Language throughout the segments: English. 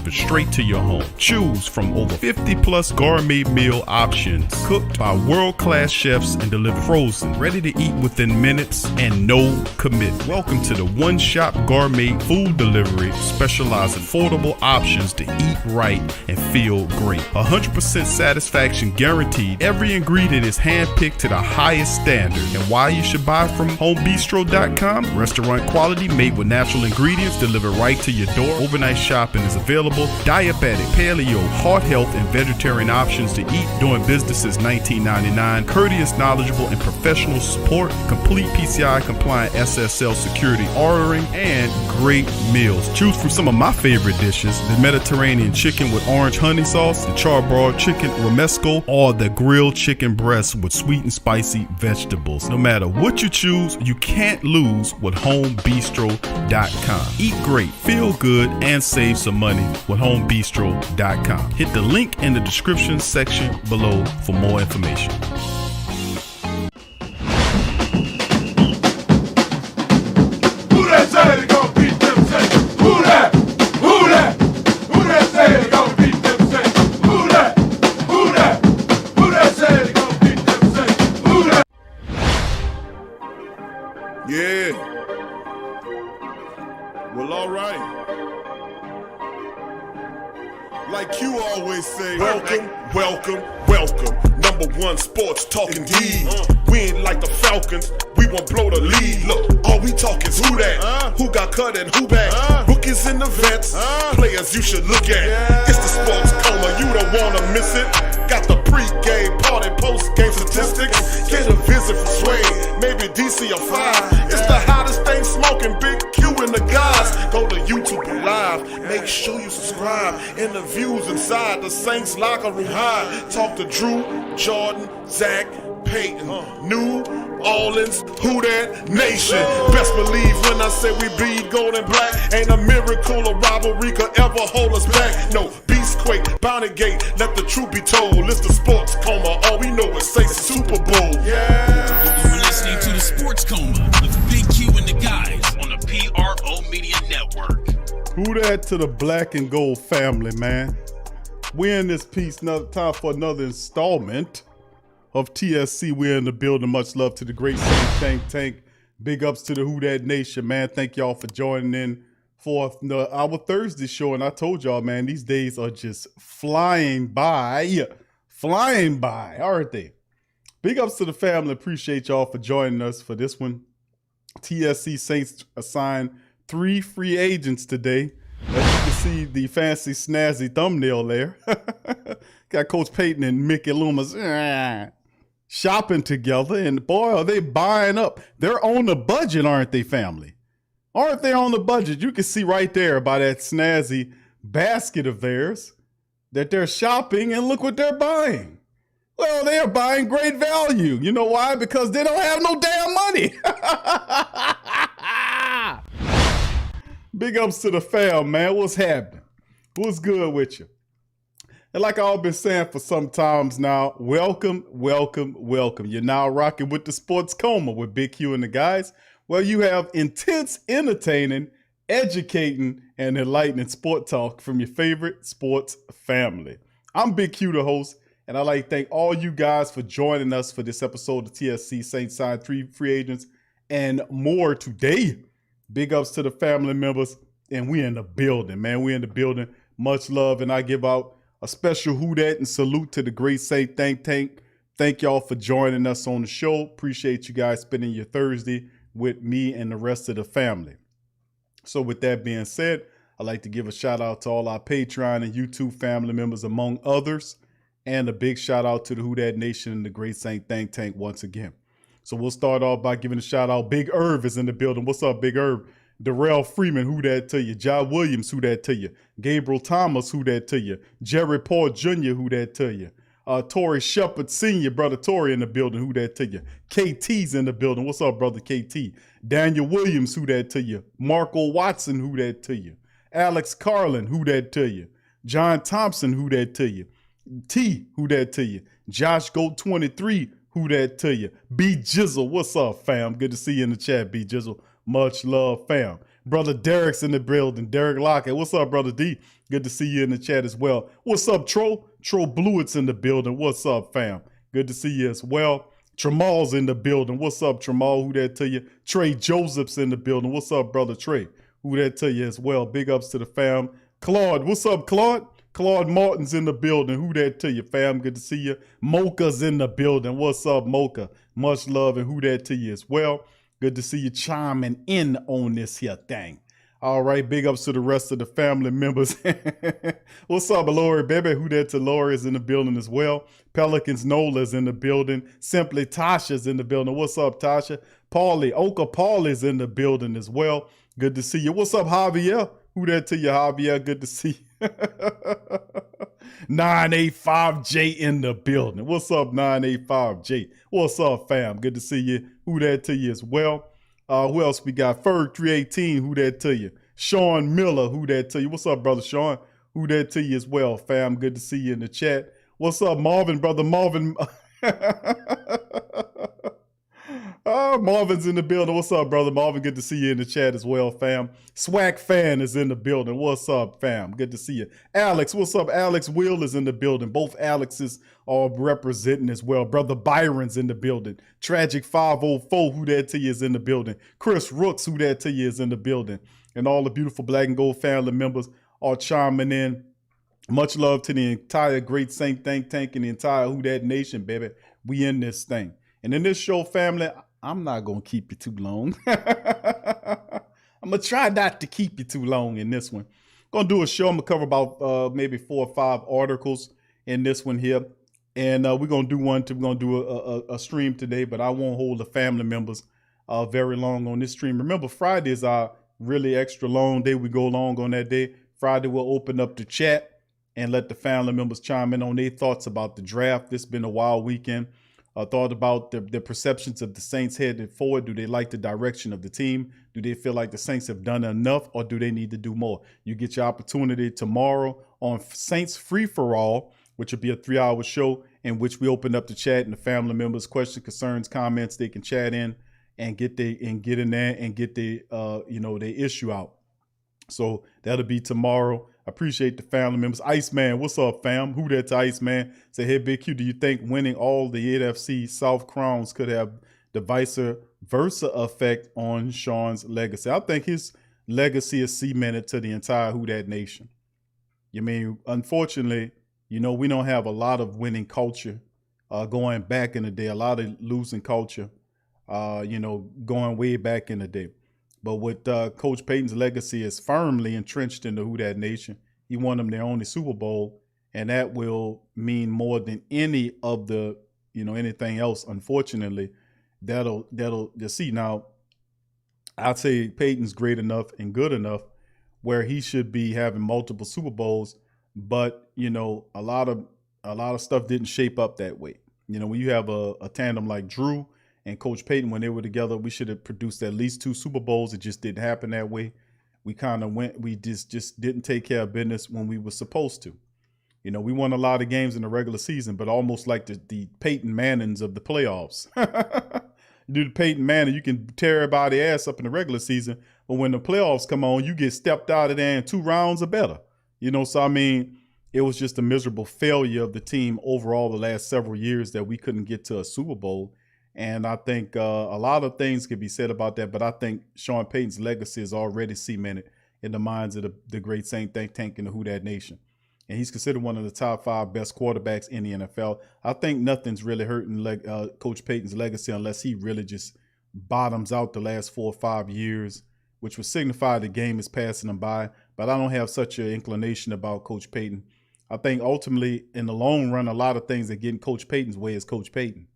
delivered straight to your home. Choose from over 50 plus gourmet meal options cooked by world-class chefs and delivered frozen, ready to eat within minutes and no commit. Welcome to the One Shop Gourmet Food Delivery, specializing in affordable options to eat right and feel great. 100% satisfaction guaranteed. Every ingredient is handpicked to the highest standard. And why you should buy from homebistro.com? Restaurant quality, made with natural ingredients, delivered right to your door. Overnight shopping is available. Diabetic, paleo, heart health, and vegetarian options to eat. Doing business since 1999. Courteous, knowledgeable, and professional support. Complete PCI compliant SSL security ordering, and great meals. Choose from some of my favorite dishes: the Mediterranean chicken with orange honey sauce, the charbroiled chicken romesco, or the grilled chicken breast with sweet and spicy vegetables. No matter what you choose, you can't lose with homebistro.com. Eat great, feel good, and save some money with homebistro.com. Hit the link in the description section below for more information. Who that say they gon' beat them? Say who that? Who that? Who that say they gon' beat them? Say who that? Who that? Who that say they gon' beat them? Say who that? Yeah. Well, all right. Like you always say, welcome, welcome, welcome. Number one sports talking D. We ain't like the Falcons, we won't blow the lead. Look, all we talk is who that, who got cut and who back. Rookies in the vets, players you should look at. It's the sports coma, you don't wanna miss it. Got the pre-game, party, post-game statistics. Get a visit from Sway, maybe DC or 5. It's the hottest thing smoking, Big Q and the guys. Go to YouTube Live, make sure you subscribe. Interviews inside the Saints locker room high. Talk to Drew, Jordan, Zach, Peyton, New Orleans, who that nation. Best believe when I say we bleed gold and black. Ain't a miracle or rivalry could ever hold us back. No, Beastquake, Bounty Gate, let the truth be told. It's the sports coma, all we know is say Super Bowl. Yeah. You're listening to the Sports Coma with Big Q and the guys on the PRO Media Network. Who that to the black and gold family, man. We're in this piece, time for another installment of TSC. We're in the building. Much love to the great Saint Tank. Big ups to the Who Dat Nation, man. Thank y'all for joining in for our Thursday show. And I told y'all, man, these days are just flying by, aren't they? Big ups to the family. Appreciate y'all for joining us for this one. TSC Saints assigned 3 free agents today. As you can see, the fancy snazzy thumbnail there. Got Coach Payton and Mickey Loomis shopping together, and boy, are they buying up. They're on the budget, aren't they, family? Aren't they on the budget? You can see right there by that snazzy basket of theirs that they're shopping, and look what they're buying. Well, they're buying great value. You know why? Because they don't have no damn money. Big ups to the fam, man. What's happening? What's good with you? And like I've been saying for some times now, welcome, welcome, welcome. You're now rocking with the Sports Coma with Big Q and the guys, where you have intense, entertaining, educating, and enlightening sport talk from your favorite sports family. I'm Big Q, the host, and I'd like to thank all you guys for joining us for this episode of TSC. Saints signed 3 free agents and more today. Big ups to the family members, and we in the building, man. We in the building. Much love, and I give out a special who dat and salute to the great Saint Tank. Thank y'all for joining us on the show. Appreciate you guys spending your Thursday with me and the rest of the family. So with that being said, I'd like to give a shout out to all our Patreon and YouTube family members, among others, and a big shout out to the Who Dat Nation and the great Saint Tank once again. So we'll start off by giving a shout out. Big Irv is in the building. What's up, Big Irv? Darrell Freeman, who that to you? John Williams, who that to you? Gabriel Thomas, who that to you? Jerry Paul Jr., who that to you? Torrey Shepard Sr., brother Torrey in the building, who that to you? KT's in the building. What's up, brother KT? Daniel Williams, who that to you? Marco Watson, who that to you? Alex Carlin, who that to you? John Thompson, who that to you? T, who that to you? Josh Goat 23, who that to you? B Jizzle, what's up, fam? Good to see you in the chat, B Jizzle. Much love, fam. Brother Derek's in the building. Derek Lockett. What's up, Brother D? Good to see you in the chat as well. What's up, Tro? Tro Blewett's in the building. What's up, fam? Good to see you as well. Tremal's in the building. What's up, Tremal? Who that to you? Trey Joseph's in the building. What's up, Brother Trey? Who that to you as well? Big ups to the fam. Claude. What's up, Claude? Claude Martin's in the building. Who that to you, fam? Good to see you. Mocha's in the building. What's up, Mocha? Much love and who that to you as well. Good to see you chiming in on this here thing. All right, big ups to the rest of the family members. What's up, Lori, baby? Who that to Lori is in the building as well. Pelicans Nola's in the building. Simply Tasha's in the building. What's up, Tasha? Paulie, Oka Paulie's in the building as well. Good to see you. What's up, Javier? Who that to you, Javier? Good to see you. 985J in the building. What's up, 985J? What's up, fam? Good to see you. Who that to you as well? Who else we got? Ferg 318. Who that to you? Sean Miller. Who that to you? What's up, brother Sean? Who that to you as well, fam? Good to see you in the chat. What's up, Marvin, brother Marvin? Marvin's in the building. What's up, brother Marvin? Good to see you in the chat as well, fam. Swag Fan is in the building. What's up, fam? Good to see you. Alex, what's up? Alex Will is in the building. Both Alexes are representing as well. Brother Byron's in the building. Tragic 504, who that to you, is in the building. Chris Rooks, who that to you, is in the building. And all the beautiful Black and Gold family members are chiming in. Much love to the entire Great Saint Think Tank and the entire Who Dat Nation, baby. We in this thing. And in this show, family, I'm not going to keep you too long. I'm going to try not to keep you too long in this one. Going to do a show. I'm going to cover about maybe 4 or 5 articles in this one here. And we're going to do we're going to do a stream today, but I won't hold the family members very long on this stream. Remember, Friday is our really extra long day. We go long on that day. Friday, we'll open up the chat and let the family members chime in on their thoughts about the draft. This has been a wild weekend. Thought about the perceptions of the Saints headed forward. Do they like the direction of the team? Do they feel like the Saints have done enough, or do they need to do more? You get your opportunity tomorrow on Saints Free for All, which will be a 3-hour show in which we open up the chat and the family members' questions, concerns, comments. They can chat in and get in there and get the their issue out. So that'll be tomorrow. I appreciate the family members. Iceman, what's up, fam? Who that to Iceman? Say, hey, Big Q, do you think winning all the NFC South crowns could have the vice versa effect on Sean's legacy? I think his legacy is cemented to the entire Who Dat Nation. You mean, unfortunately, we don't have a lot of winning culture going back in the day, a lot of losing culture, going way back in the day. But with Coach Payton's legacy is firmly entrenched in the Who Dat Nation. He won them their only Super Bowl, and that will mean more than any of the, anything else. Unfortunately, that'll see. Now, I'd say Payton's great enough and good enough where he should be having multiple Super Bowls, but a lot of stuff didn't shape up that way. When you have a tandem like Drew and Coach Payton, when they were together, we should have produced at least 2 Super Bowls. It just didn't happen that way. We just didn't take care of business when we were supposed to. We won a lot of games in the regular season, but almost like the Peyton Mannings of the playoffs. Do the Peyton Manning, you can tear everybody's ass up in the regular season, but when the playoffs come on, you get stepped out of there in 2 rounds or better. So I mean, it was just a miserable failure of the team overall the last several years that we couldn't get to a Super Bowl. And I think a lot of things could be said about that, but I think Sean Payton's legacy is already cemented in the minds of the great Saint Think Tank and the Who Dat Nation. And he's considered one of the top 5 best quarterbacks in the NFL. I think nothing's really hurting Coach Payton's legacy unless he really just bottoms out the last 4 or 5 years, which would signify the game is passing him by. But I don't have such an inclination about Coach Payton. I think ultimately, in the long run, a lot of things that get in Coach Payton's way is Coach Payton.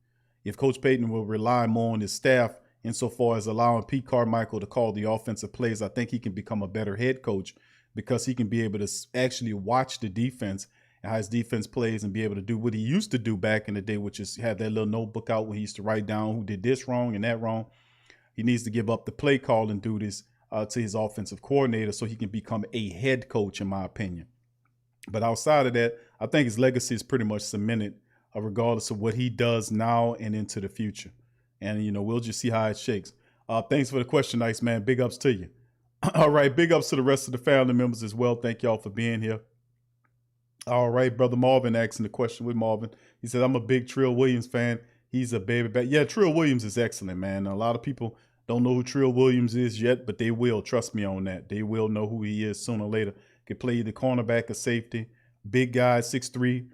If Coach Payton will rely more on his staff insofar as allowing Pete Carmichael to call the offensive plays, I think he can become a better head coach because he can be able to actually watch the defense and how his defense plays and be able to do what he used to do back in the day, which is have that little notebook out where he used to write down who did this wrong and that wrong. He needs to give up the play calling duties to his offensive coordinator so he can become a head coach, in my opinion. But outside of that, I think his legacy is pretty much cemented regardless of what he does now and into the future. And, we'll just see how it shakes. Thanks for the question, Ice Man. Big ups to you. All right, big ups to the rest of the family members as well. Thank y'all for being here. All right, brother Marvin asking the question with Marvin. He said, I'm a big Trill Williams fan. He's a baby back. Yeah, Trill Williams is excellent, man. A lot of people don't know who Trill Williams is yet, but they will. Trust me on that. They will know who he is sooner or later. Could play either cornerback or safety. Big guy, 6'3",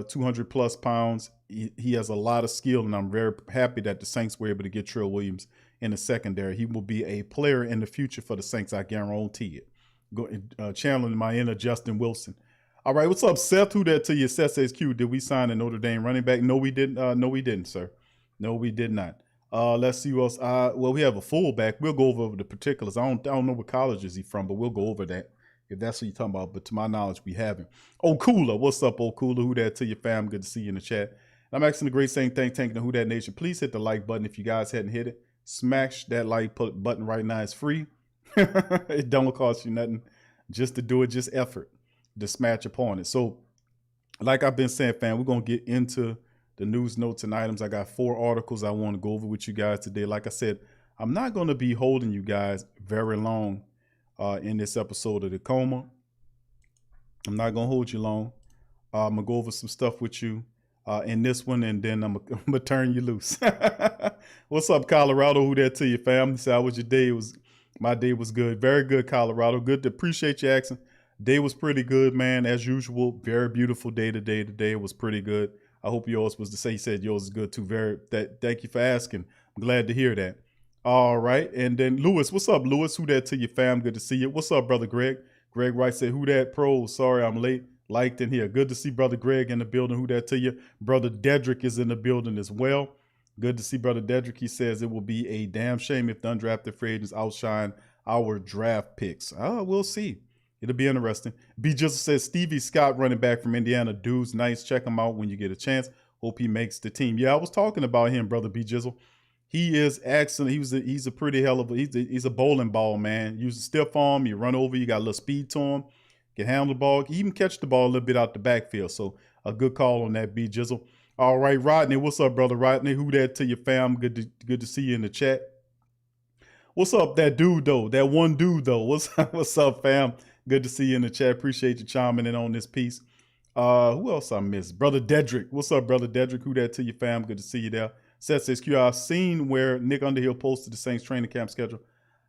200 plus pounds. He has a lot of skill, and I'm very happy that the Saints were able to get Trill Williams in the secondary. He will be a player in the future for the Saints. I guarantee it. Channeling my inner Justin Wilson. All right, what's up, Seth? Who that to you? Seth says, Q, did we sign a Notre Dame running back? No, we didn't. No, we didn't, sir. No, we did not. Let's see who else. Well, we have a fullback. We'll go over the particulars. I don't know what college is he from, but we'll go over that if that's what you're talking about. But to my knowledge, we haven't. Oh, Cooler. What's up, oh, Cooler? Who that to your fam? Good to see you in the chat. I'm asking the great same thing, tanking the Who That Nation. Please hit the like button if you guys hadn't hit it. Smash that like button right now. It's free. It don't cost you nothing. Just to do it, just effort to smash upon it. So, like I've been saying, fam, we're going to get into the news, notes, and items. I got 4 articles I want to go over with you guys today. Like I said, I'm not going to be holding you guys very long in this episode of The Coma. I'm not going to hold you long. I'm going to go over some stuff with you in this one, and then I'm going to turn you loose. What's up, Colorado? Who that to you, fam? So how was your day? My day was good. Very good, Colorado. Good to appreciate you asking. Day was pretty good, man, as usual. Very beautiful day today. Today was pretty good. I hope yours was the same. He said yours is good too. Thank you for asking. I'm glad to hear that. All right. And then Lewis, what's up, Lewis? Who that to your fam? Good to see you. What's up, brother Greg? Greg Wright said, who that pro? Sorry, I'm late. Liked in here. Good to see brother Greg in the building. Who that to you? Brother Dedrick is in the building as well. Good to see brother Dedrick. He says it will be a damn shame if the undrafted free agents outshine our draft picks. We'll see. It'll be interesting. B. Jizzle says Stevie Scott, running back from Indiana. Dude's nice. Check him out when you get a chance. Hope he makes the team. Yeah, I was talking about him, brother B. Jizzle. He is excellent. He's a pretty hell of a, he's a bowling ball, man. Use a stiff arm. You run over. You got a little speed to him. Can handle the ball. He even catch the ball a little bit out the backfield. So a good call on that, B. Jizzle. All right, Rodney. What's up, brother Rodney? Who that to your fam? Good to see you in the chat. What's up, that dude though? That one dude though. What's up, fam? Good to see you in the chat. Appreciate you chiming in on this piece. Who else I missed? Brother Dedrick. What's up, brother Dedrick? Who that to your fam? Good to see you there. Seth says, Q, I've seen where Nick Underhill posted the Saints training camp schedule.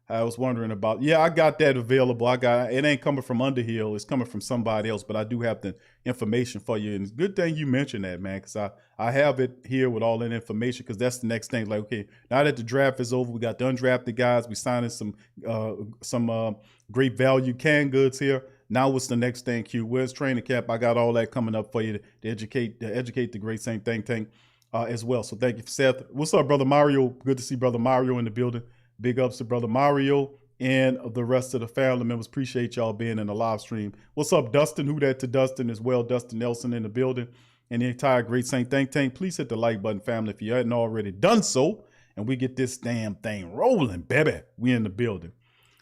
I was wondering about. Yeah, I got that available. It ain't coming from Underhill. It's coming from somebody else, but I do have the information for you. And it's a good thing you mentioned that, man, because I have it here with all that information, because that's the next thing. Like, okay, now that the draft is over, we got the undrafted guys. We signing some great value canned goods here. Now what's the next thing, Q? Where's training camp? I got all that coming up for you to educate the great Saint think tank as well. So thank you, Seth. What's up, brother Mario? Good to see brother Mario in the building. Big ups to brother Mario and the rest of the family members. Appreciate y'all being in the live stream. What's up, Dustin? Who that to Dustin as well? Dustin Nelson in the building and the entire Great Saint Think Tank. Please hit the like button, family, if you hadn't already done so. And we get this damn thing rolling, baby. We in the building.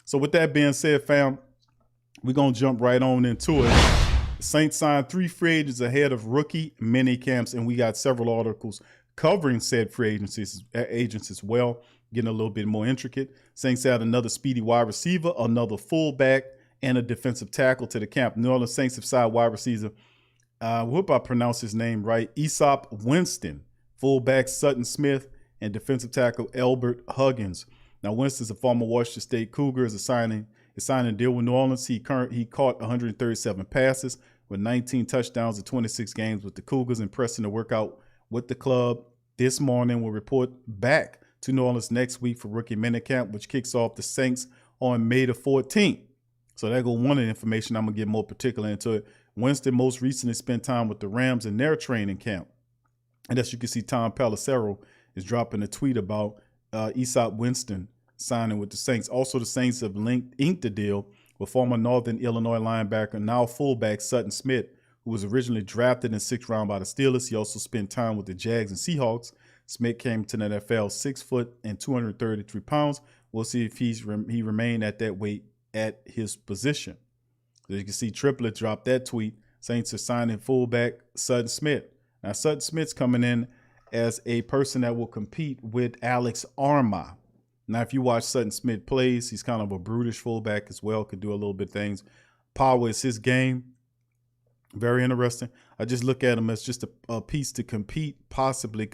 So with that being said, fam, we're going to jump right on into it. The Saints signed 3 free agents ahead of rookie mini camps, and we got several articles covering said free agents as well. Getting a little bit more intricate. Saints add another speedy wide receiver, another fullback, and a defensive tackle to the camp. New Orleans Saints have signed wide receiver, hope I pronounce his name right, Aesop Winston, fullback Sutton Smith, and defensive tackle Albert Huggins. Now, Winston's a former Washington State Cougar, is signing a deal with New Orleans. He caught 137 passes with 19 touchdowns in 26 games with the Cougars, impressing to work out with the club this morning. Will report back to New Orleans next week for rookie minicamp, which kicks off the Saints on May the 14th. So there go one of the information. I'm going to get more particular into it. Winston most recently spent time with the Rams in their training camp. And as you can see, Tom Pelissero is dropping a tweet about Aesop Winston signing with the Saints. Also, the Saints have inked a deal with former Northern Illinois linebacker, now fullback Sutton Smith, who was originally drafted in the 6th round by the Steelers. He also spent time with the Jags and Seahawks. Smith came to the NFL 6 foot and 233 pounds. We'll see if he remained at that weight at his position. As you can see, Triplet dropped that tweet. Saints are signing fullback Sutton Smith. Now, Sutton Smith's coming in as a person that will compete with Alex Armah. Now, if you watch Sutton Smith plays, he's kind of a brutish fullback as well, could do a little bit of things. Power is his game. Very interesting. I just look at him as just a piece to compete, possibly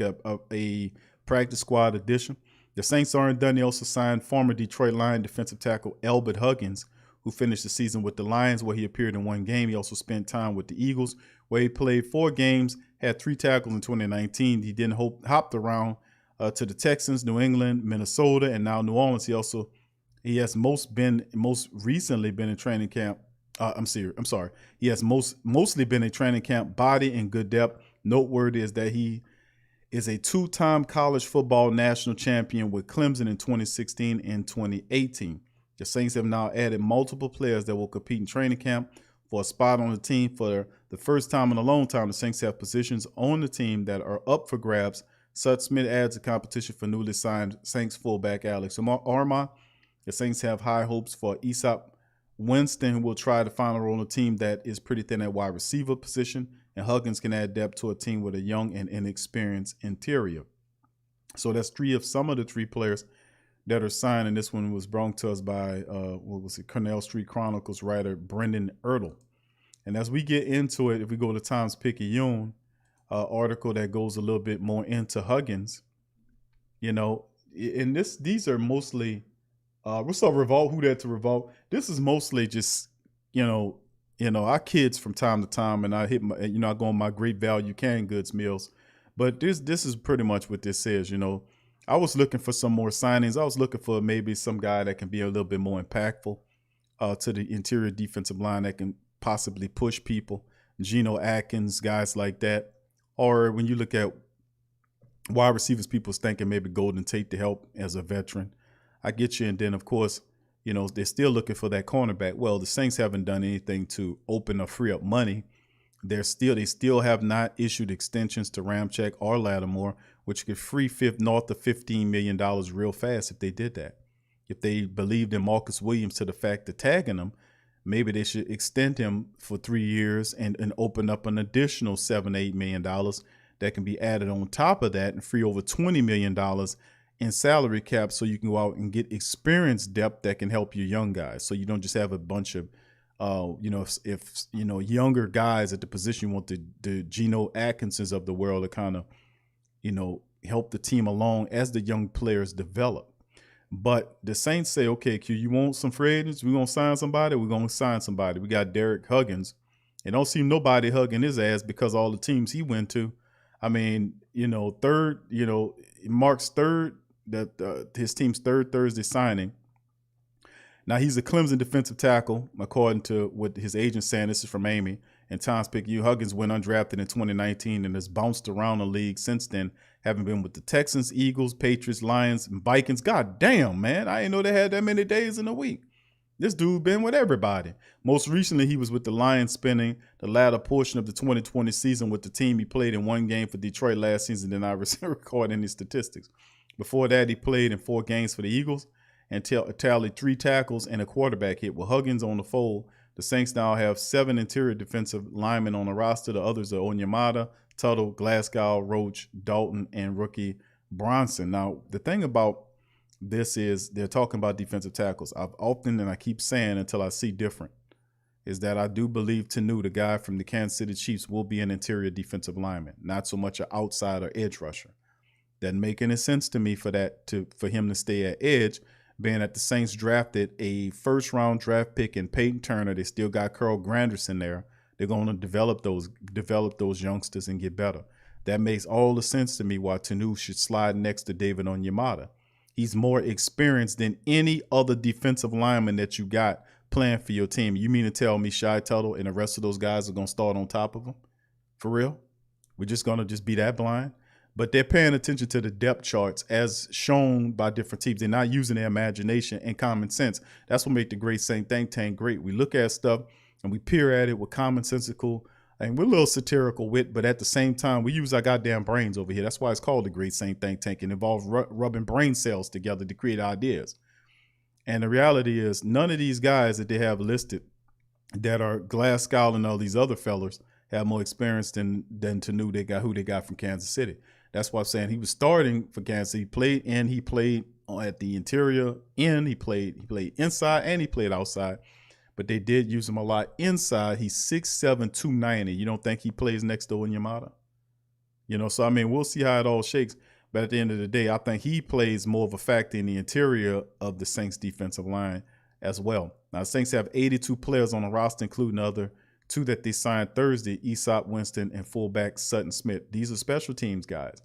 a practice squad addition. The Saints aren't done. They also signed former Detroit Lion defensive tackle Elbert Huggins, who finished the season with the Lions, where he appeared in one game. He also spent time with the Eagles, where he played 4 games, had 3 tackles in 2019. He then hopped around to the Texans, New England, Minnesota, and now New Orleans. He has most recently been in training camp. He has mostly been in training camp, body in good depth. Noteworthy is that he is a 2-time college football national champion with Clemson in 2016 and 2018. The Saints have now added multiple players that will compete in training camp for a spot on the team. For the first time in a long time, the Saints have positions on the team that are up for grabs. Sutton Smith adds a competition for newly signed Saints fullback Alex Armah. The Saints have high hopes for Aesop Winston, who will try to find a role on a team that is pretty thin at wide receiver position, and Huggins can add depth to a team with a young and inexperienced interior. So that's some of the 3 players that are signed, and this one was brought to us by Cornell Street Chronicles writer Brendan Ertl. And as we get into it, if we go to Times-Picayune article that goes a little bit more into Huggins, and these are mostly what's up, Revolt? Who that to Revolt? This is mostly just, our kids from time to time, and I I go on my Great Value canned goods meals. But this is pretty much what this says. I was looking for some more signings. I was looking for maybe some guy that can be a little bit more impactful to the interior defensive line that can possibly push people. Geno Atkins, guys like that. Or when you look at wide receivers, people's thinking maybe Golden Tate to help as a veteran. I get you. And then, of course, they're still looking for that cornerback. Well, the Saints haven't done anything to open or free up money. They still have not issued extensions to Ramczyk or Lattimore, which could free north of $15 million real fast if they did that. If they believed in Marcus Williams to the fact of tagging him, maybe they should extend him for 3 years and open up an additional $7-8 million that can be added on top of that and free over $20 million in salary cap, so you can go out and get experience depth that can help your young guys. So you don't just have a bunch of, if younger guys at the position, you want the Geno Atkinsons of the world to kind of, help the team along as the young players develop. But the Saints say, okay, Q, you want some free agents? We're going to sign somebody? We're going to sign somebody. We got Derek Huggins. And don't see nobody hugging his ass because all the teams he went to. I mean, Mark's third, his team's third Thursday signing. Now, he's a Clemson defensive tackle, according to what his agent saying. This is from Amy. And Times-Picayune. Huggins went undrafted in 2019 and has bounced around the league since then, having been with the Texans, Eagles, Patriots, Lions, and Vikings. God damn, man. I didn't know they had that many days in a week. This dude been with everybody. Most recently, he was with the Lions, spending the latter portion of the 2020 season with the team. He played in 1 game for Detroit last season, then I record any statistics. Before that, he played in 4 games for the Eagles and tallied 3 tackles and a quarterback hit. With Huggins on the fold, the Saints now have 7 interior defensive linemen on the roster. The others are Onyemata, Tuttle, Glasgow, Roach, Dalton, and rookie Bronson. Now, the thing about this is they're talking about defensive tackles. I've often, and I keep saying until I see different, is that I do believe Tanu, the guy from the Kansas City Chiefs, will be an interior defensive lineman, not so much an outside or edge rusher. Doesn't make any sense to me for him to stay at edge, being that the Saints drafted a first-round draft pick in Peyton Turner. They still got Carl Granderson there. They're going to develop those youngsters and get better. That makes all the sense to me why Tanu should slide next to David Onyemata. He's more experienced than any other defensive lineman that you got playing for your team. You mean to tell me Shy Tuttle and the rest of those guys are going to start on top of him? For real? We're just going to be that blind? But they're paying attention to the depth charts as shown by different teams. They're not using their imagination and common sense. That's what makes the Great Saint Think Tank great. We look at stuff and we peer at it with commonsensical and we're a little satirical wit, but at the same time, we use our goddamn brains over here. That's why it's called the Great Saint Think Tank. It involves rubbing brain cells together to create ideas. And the reality is none of these guys that they have listed that are Glasgow and all these other fellas have more experience than Tanu who they got from Kansas City. That's why I'm saying he was starting for Kansas City. He played at the interior end. He played inside and he played outside, but they did use him a lot inside. He's 6'7", 290. You don't think he plays next to Onyemata? So I mean, we'll see how it all shakes. But at the end of the day, I think he plays more of a factor in the interior of the Saints defensive line as well. Now, the Saints have 82 players on the roster, including the other 2 that they signed Thursday, Aesop Winston and fullback Sutton Smith. These are special teams guys.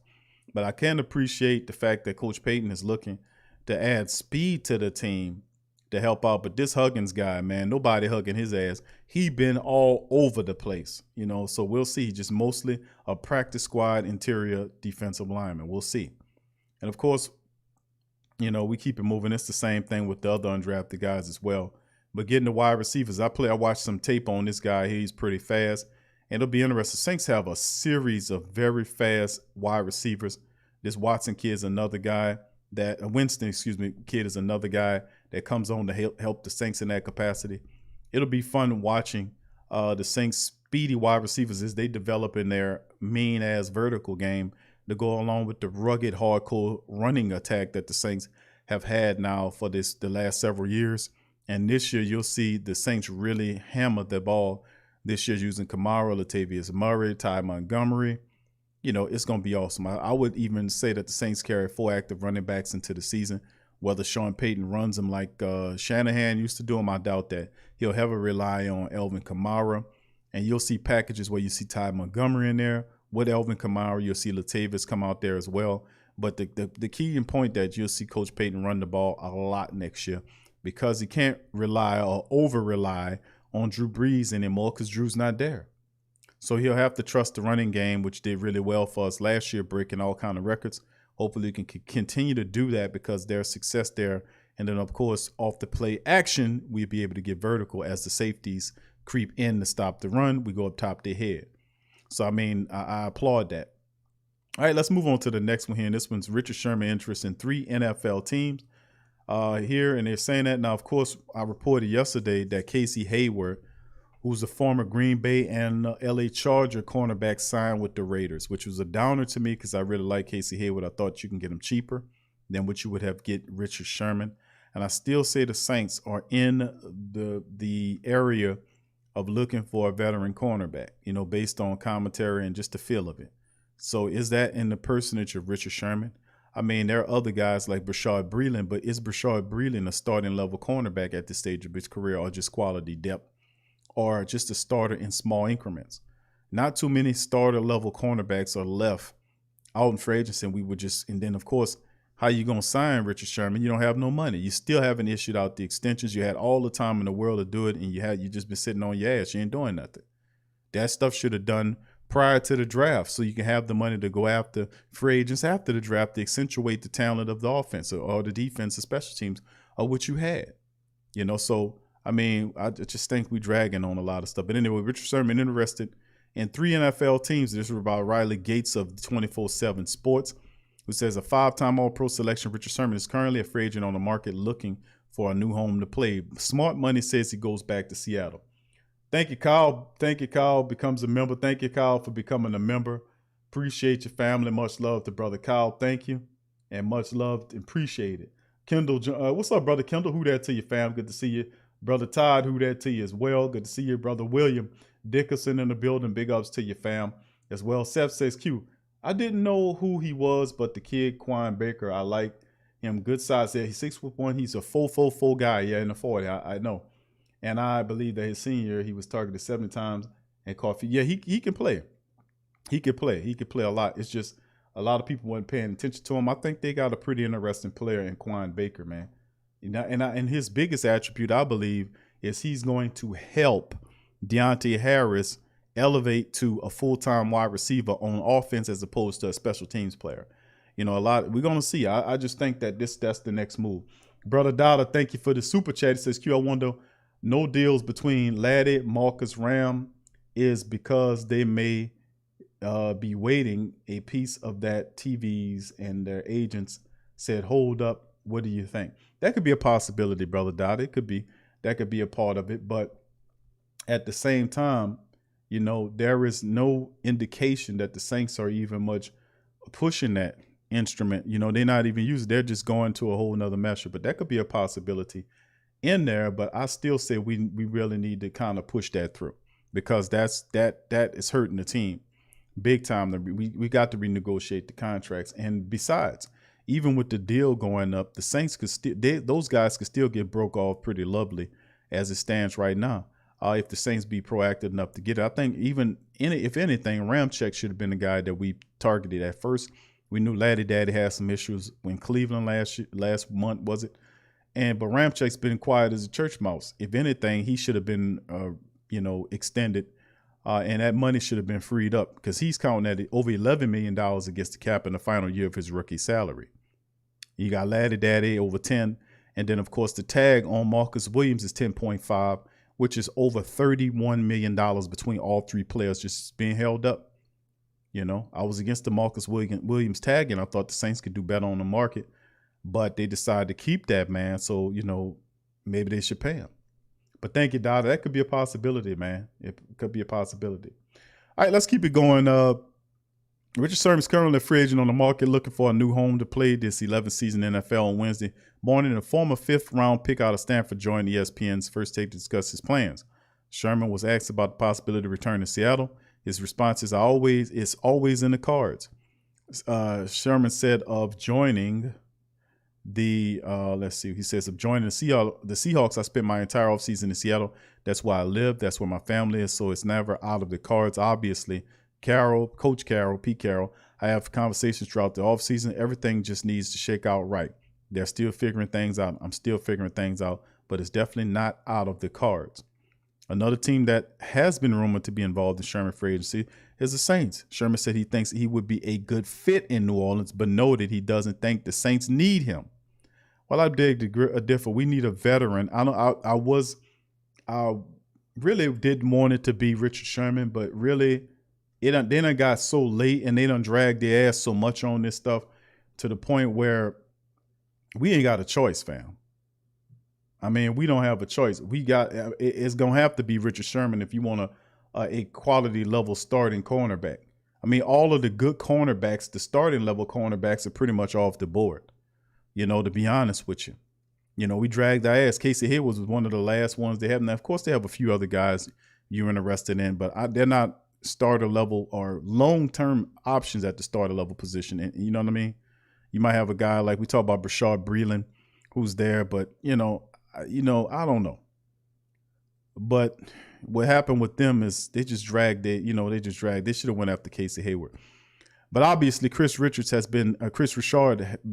But I can appreciate the fact that Coach Payton is looking to add speed to the team to help out. But this Huggins guy, man, nobody hugging his ass. He been all over the place, so we'll see. Just mostly a practice squad interior defensive lineman. We'll see. And of course, we keep it moving. It's the same thing with the other undrafted guys as well. But getting the wide receivers, I watched some tape on this guy. He's pretty fast. And it'll be interesting. Saints have a series of very fast wide receivers. This Watson kid is another guy Winston kid is another guy that comes on to help the Saints in that capacity. It'll be fun watching the Saints speedy wide receivers as they develop in their mean-ass vertical game to go along with the rugged, hardcore running attack that the Saints have had now for the last several years. And this year, you'll see the Saints really hammer the ball this year using Kamara, Latavius Murray, Ty Montgomery. It's going to be awesome. I would even say that the Saints carry 4 active running backs into the season. Whether Sean Payton runs them like Shanahan used to do them, I doubt that. He'll heavily rely on Elvin Kamara. And you'll see packages where you see Ty Montgomery in there. With Elvin Kamara, you'll see Latavius come out there as well. But the key and point that you'll see Coach Payton run the ball a lot next year because he can't rely or over-rely on Drew Brees anymore because Drew's not there. So he'll have to trust the running game, which did really well for us last year, breaking all kind of records. Hopefully he can continue to do that because there's success there. And then, of course, off the play action, we'll be able to get vertical as the safeties creep in to stop the run. We go up top their head. So, I mean, I applaud that. All right, let's move on to the next one here. And this one's Richard Sherman interest in 3 NFL teams here. And they're saying that. Now, of course, I reported yesterday that Casey Hayward, who's a former Green Bay and LA Charger cornerback, signed with the Raiders, which was a downer to me because I really like Casey Hayward. I thought you can get him cheaper than what you would have get Richard Sherman. And I still say the Saints are in the area of looking for a veteran cornerback, based on commentary and just the feel of it. So is that in the personage of Richard Sherman? I mean, there are other guys like Brashard Breeland, but is Brashard Breeland a starting level cornerback at this stage of his career or just quality depth or just a starter in small increments? Not too many starter level cornerbacks are left out in free agency. And then, of course, how you going to sign Richard Sherman? You don't have no money. You still haven't issued out the extensions. You had all the time in the world to do it, and you just been sitting on your ass. You ain't doing nothing. That stuff should have done prior to the draft so you can have the money to go after free agents after the draft to accentuate the talent of the offense or the defense, the special teams, or what you had. So, I mean, I just think we're dragging on a lot of stuff. But anyway, Richard Sherman interested in 3 NFL teams. This is about Riley Gates of 24/7 Sports, who says a 5-time All-Pro selection. Richard Sherman is currently a free agent on the market looking for a new home to play. Smart Money says he goes back to Seattle. Thank you, Kyle. Thank you, Kyle. Becomes a member. Thank you, Kyle, for becoming a member. Appreciate your family. Much love to Brother Kyle. Thank you. And much love and appreciate it. Kendall, what's up, Brother Kendall? Who that to you, fam? Good to see you. Brother Todd, who that to you as well. Good to see you. Brother William Dickerson in the building. Big ups to your fam as well. Seth says, Q, I didn't know who he was, but the kid, Quan Baker, I like him. Good size there. He's 6'1". He's a 4'4" guy. Yeah, in the 40. I know. And I believe that his senior year, he was targeted 70 times and caught. Yeah, he can play. He can play. He can play a lot. It's just a lot of people weren't paying attention to him. I think they got a pretty interesting player in Quan Baker, man. And his biggest attribute, I believe, is he's going to help Deontay Harris elevate to a full-time wide receiver on offense as opposed to a special teams player. A lot we're going to see. I just think that that's the next move. Brother Dollar, thank you for the super chat. It says, Q, I wonder, no deals between Laddie, Marcus Ram is because they may be waiting a piece of that TVs and their agents said, hold up. What do you think? That could be a possibility, Brother Dot. That could be a part of it. But at the same time, there is no indication that the Saints are even much pushing that instrument. You know, they're not even using. They're just going to a whole nother measure. But that could be a possibility in there. But I still say we really need to kind of push that through, because that is hurting the team big time. We got to renegotiate the contracts. And besides, even with the deal going up, the Saints could still, those guys could still get broke off pretty lovely as it stands right now. If the Saints be proactive enough to get it. I think even if anything, Ramczyk should have been the guy that we targeted at first. We knew Laddie Daddy had some issues in Cleveland last month, was it? But Ramczyk's been quiet as a church mouse. If anything, he should have been, extended, and that money should have been freed up, because he's counting at over $11 million against the cap in the final year of his rookie salary. You got Laddie Daddy over 10, and then of course the tag on Marcus Williams is 10.5. which is over $31 million between all three players just being held up. You know, I was against the Marcus Williams tag, and I thought the Saints could do better on the market, but they decided to keep that man. So, maybe they should pay him. But thank you, Dada. That could be a possibility, man. It could be a possibility. All right, let's keep it going. Richard Sherman's currently a free agent on the market, looking for a new home to play this 11th season NFL on Wednesday morning. A former 5th-round pick out of Stanford joined ESPN's First Take to discuss his plans. Sherman was asked about the possibility of return to Seattle. His response is always in the cards. Sherman said of joining the he says of joining the Seahawks, I spent my entire offseason in Seattle. That's where I live. That's where my family is. So it's never out of the cards, obviously. Coach Carroll, Pete Carroll, I have conversations throughout the offseason. Everything just needs to shake out right. They're still figuring things out. I'm still figuring things out, but it's definitely not out of the cards. Another team that has been rumored to be involved in Sherman free agency is the Saints. Sherman said he thinks he would be a good fit in New Orleans, but noted he doesn't think the Saints need him. Well, I beg to differ. We need a veteran. I really didn't want it to be Richard Sherman, but really, they done got so late, and they done dragged their ass so much on this stuff to the point where we ain't got a choice, fam. I mean, we don't have a choice. It's going to have to be Richard Sherman if you want a quality level starting cornerback. I mean, all of the good cornerbacks, the starting level cornerbacks, are pretty much off the board, to be honest with you. We dragged our ass. Casey Hayward was one of the last ones they have. Now, of course, they have a few other guys you're interested in, but they're not starter level or long-term options at the starter level position. And you know what I mean? You might have a guy like we talk about Brashard Breeland, who's there, but I don't know. But what happened with them is they just dragged it. They should have went after Casey Hayward. But obviously Chris Richard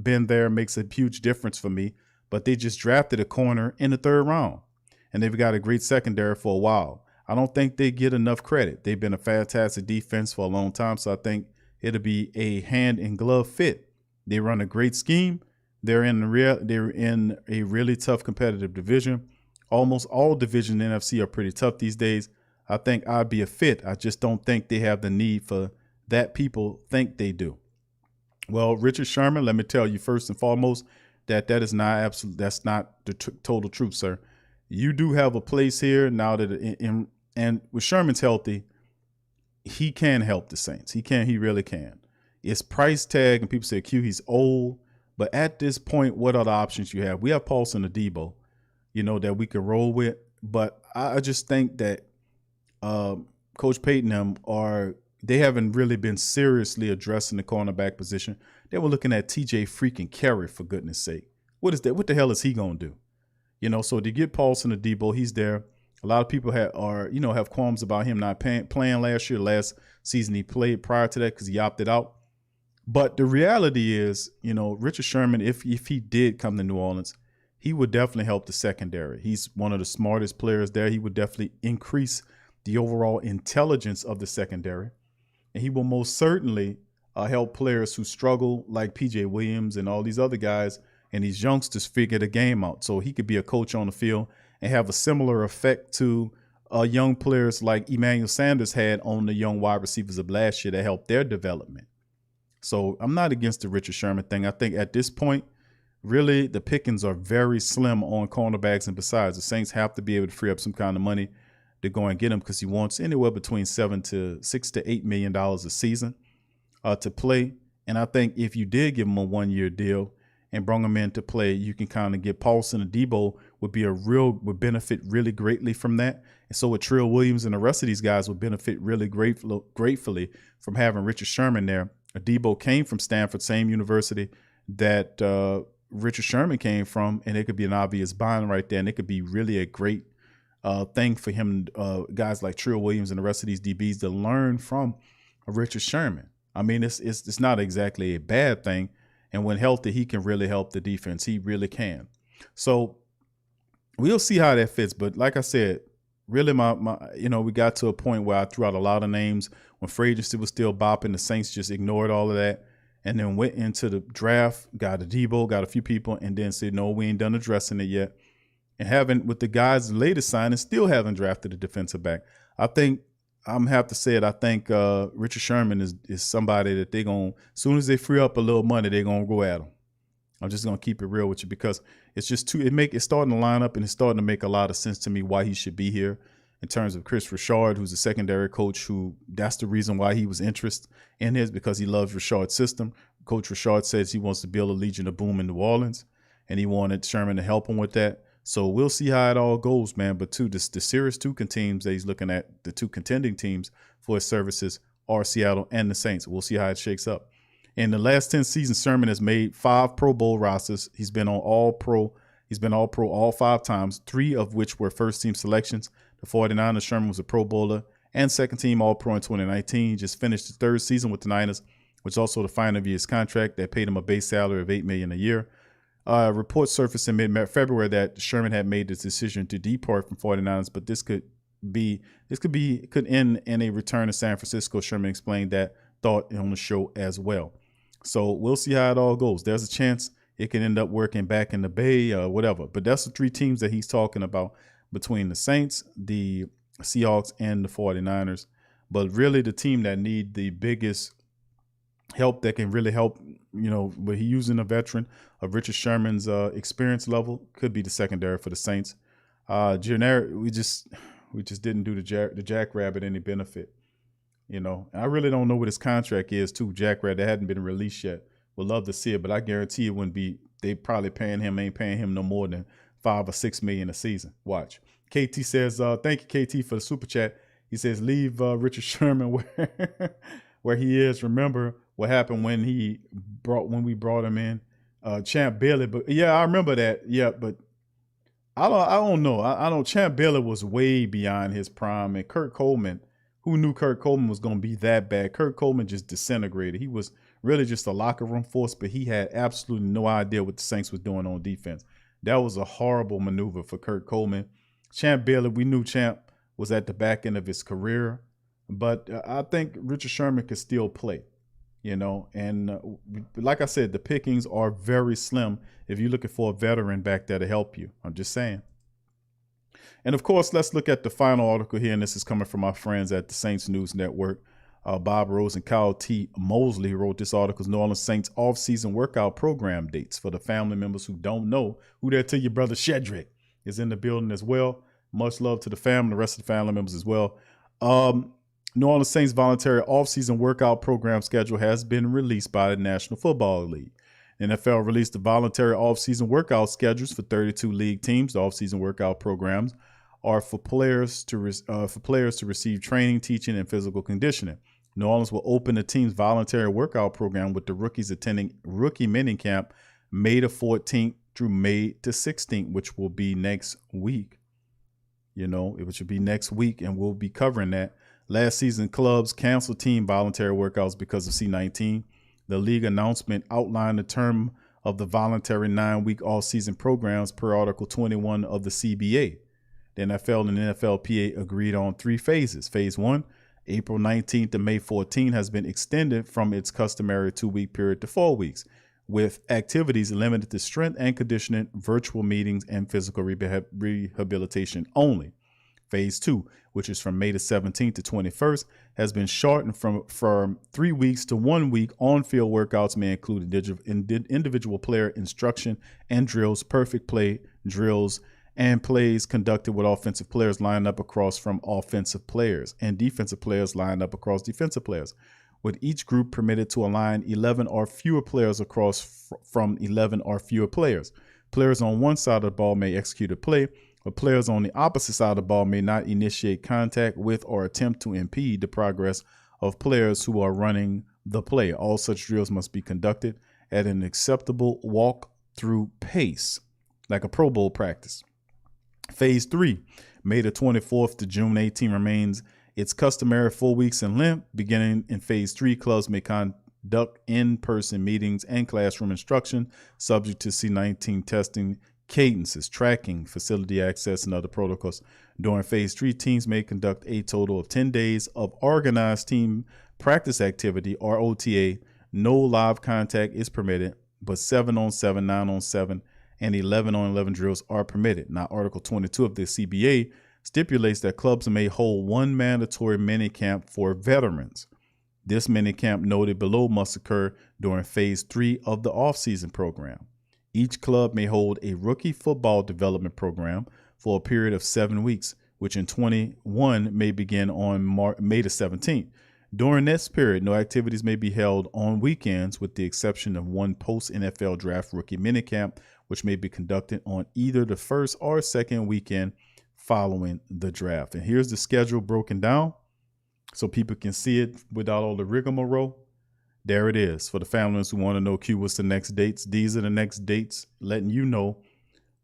been there, makes a huge difference for me. But they just drafted a corner in the 3rd round, and they've got a great secondary for a while. I don't think they get enough credit. They've been a fantastic defense for a long time, so I think it'll be a hand in glove fit. They run a great scheme. They're in a really tough competitive division. Almost all divisions in the NFC are pretty tough these days. I think I'd be a fit. I just don't think they have the need for that people think they do. Well, Richard Sherman, let me tell you first and foremost that is not absolute. That's not the total truth, sir. You do have a place here now that and with Sherman's healthy, he can help the Saints. He really can. It's price tag, and people say, Q, he's old. But at this point, what other options you have? We have Paulson Adebo, that we can roll with. But I just think that Coach Payton they haven't really been seriously addressing the cornerback position. They were looking at TJ freaking Carey, for goodness sake. What is that? What the hell is he going to do? So to get Paulson Adebo, he's there. A lot of people have qualms about him not playing last year. Last season he played prior to that because he opted out. But the reality is, Richard Sherman, if he did come to New Orleans, he would definitely help the secondary. He's one of the smartest players there. He would definitely increase the overall intelligence of the secondary. And he will most certainly help players who struggle like P.J. Williams and all these other guys and these youngsters figure the game out. So he could be a coach on the field and have a similar effect to young players like Emmanuel Sanders had on the young wide receivers of last year that helped their development. So I'm not against the Richard Sherman thing. I think at this point, really, the pickings are very slim on cornerbacks. And besides, the Saints have to be able to free up some kind of money to go and get him because he wants anywhere between $6 to $8 million a season to play. And I think if you did give him a 1-year deal and bring him in to play, you can kind of get Paulson and Debo would benefit really greatly from that. And so would Trill Williams, and the rest of these guys would benefit really gratefully from having Richard Sherman there. Debo came from Stanford, same university that Richard Sherman came from, and it could be an obvious bond right there. And it could be really a great thing for him, guys like Trill Williams and the rest of these DBs to learn from Richard Sherman. I mean, it's not exactly a bad thing. And when healthy, he can really help the defense. He really can. So we'll see how that fits. But like I said, really, we got to a point where I threw out a lot of names when free agency was still bopping. The Saints just ignored all of that and then went into the draft, got a Debo, got a few people, and then said, no, we ain't done addressing it yet. And haven't, with the guys' latest signing, still haven't drafted a defensive back. I think I'm have to say it. I think Richard Sherman is somebody that they're going to, as soon as they free up a little money, they're going to go at him. I'm just going to keep it real with you because it's just it's starting to line up, and it's starting to make a lot of sense to me why he should be here in terms of Chris Richard, who's a secondary coach, who that's the reason why he was interested in his, because he loves Richard's system. Coach Richard says he wants to build a Legion of Boom in New Orleans, and he wanted Sherman to help him with that. So we'll see how it all goes, man. But the serious two teams that he's looking at, the two contending teams for his services are Seattle and the Saints. We'll see how it shakes up. In the last 10 seasons, Sherman has made 5 Pro Bowl rosters. He's been on All-Pro. He's been All-Pro all 5 times, 3 of which were first-team selections. The 49ers, Sherman was a Pro Bowler and second-team All-Pro in 2019. He just finished his 3rd season with the Niners, which is also the final of his contract that paid him a base salary of $8 million a year. Reports surfaced in mid-February that Sherman had made the decision to depart from 49ers, but this could end in a return to San Francisco. Sherman explained that thought on the show as well. So we'll see how it all goes. There's a chance it can end up working back in the Bay, whatever. But that's the 3 teams that he's talking about between the Saints, the Seahawks, and the 49ers. But really the team that need the biggest help, that can really help, but he using a veteran of Richard Sherman's experience level, could be the secondary for the Saints. Generic, we just didn't do the Jackrabbit any benefit. I really don't know what his contract is too. Jackrabbit, that hadn't been released yet. Would love to see it, but I guarantee it wouldn't be. They probably ain't paying him no more than $5 or $6 million a season. Watch. KT says, thank you, KT, for the super chat. He says, leave Richard Sherman where he is. Remember what happened when we brought him in, Champ Bailey. But yeah, I remember that. Yeah, but I don't know. I know Champ Bailey was way beyond his prime, and Kurt Coleman. Who knew Kurt Coleman was going to be that bad? Kurt Coleman just disintegrated. He was really just a locker room force, but he had absolutely no idea what the Saints was doing on defense. That was a horrible maneuver for Kurt Coleman. Champ Bailey, we knew Champ was at the back end of his career, but I think Richard Sherman could still play, and like I said, the pickings are very slim if you're looking for a veteran back there to help you. I'm just saying. And of course, let's look at the final article here, and this is coming from our friends at the Saints News Network. Bob Rose and Kyle T. Mosley wrote this article. New Orleans Saints off-season workout program dates. For the family members who don't know, who there to your brother Shedrick is in the building as well. Much love to the family, the rest of the family members as well. New Orleans Saints voluntary off-season workout program schedule has been released by the National Football League. NFL released the voluntary off-season workout schedules for 32 league teams. The off-season workout programs are for players to receive training, teaching, and physical conditioning. New Orleans will open the team's voluntary workout program with the rookies attending rookie minicamp May the 14th through May the 16th, which will be next week. Which will be next week, and we'll be covering that. Last season, clubs canceled team voluntary workouts because of C-19. The league announcement outlined the term of the voluntary 9-week all-season programs per Article 21 of the CBA. The NFL and NFLPA agreed on 3 phases. Phase 1, April 19th to May 14th, has been extended from its customary 2-week period to 4 weeks, with activities limited to strength and conditioning, virtual meetings, and physical rehabilitation only. Phase 2, which is from May the 17th to 21st, has been shortened from 3 weeks to 1 week. On-field workouts may include individual player instruction and drills, perfect play drills, and plays conducted with offensive players lined up across from offensive players and defensive players lined up across defensive players. with each group permitted to align 11 or fewer players across from 11 or fewer players. Players on one side of the ball may execute a play, but players on the opposite side of the ball may not initiate contact with or attempt to impede the progress of players who are running the play. All such drills must be conducted at an acceptable walk-through pace, like a Pro Bowl practice. Phase 3, May the 24th to June 18th, remains its customary 4 weeks in length. Beginning in Phase 3, clubs may conduct in-person meetings and classroom instruction subject to C-19 testing cadences, tracking, facility access, and other protocols. During Phase 3, teams may conduct a total of 10 days of organized team practice activity, or OTA. No live contact is permitted, but 7-on-7, 9-on-7, and 11-on-11 drills are permitted. Now, Article 22 of the CBA stipulates that clubs may hold one mandatory minicamp for veterans. This minicamp noted below must occur during Phase 3 of the offseason program. Each club may hold a rookie football development program for a period of 7 weeks, which in 21 may begin on May the 17th. During this period, no activities may be held on weekends, with the exception of one post-NFL draft rookie minicamp, which may be conducted on either the first or second weekend following the draft. And here's the schedule broken down so people can see it without all the rigmarole. There it is. For the families who want to know, Q, what's the next dates? These are the next dates, letting you know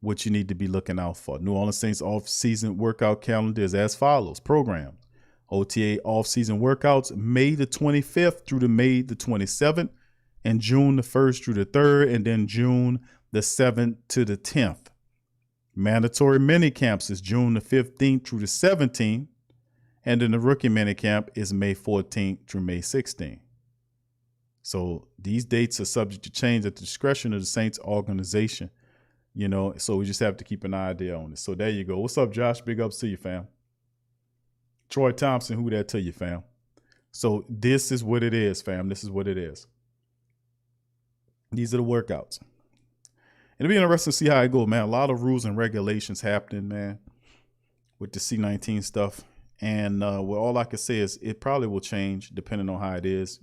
what you need to be looking out for. New Orleans Saints off-season workout calendar is as follows. Program: OTA off-season workouts May the 25th through to May the 27th, and June the 1st through the 3rd, and then June the 7th to the 10th. Mandatory mini camps is June the 15th through the 17th, and then the rookie mini camp is May 14th through May 16th. So these dates are subject to change at the discretion of the Saints organization, so we just have to keep an eye there on it. So there you go. What's up, Josh? Big ups to you, fam. Troy Thompson, who that to you, fam? So this is what it is, fam. This is what it is. These are the workouts. It'll be interesting to see how it goes, man. A lot of rules and regulations happening, man, with the C-19 stuff. And all I can say is it probably will change depending on how it is.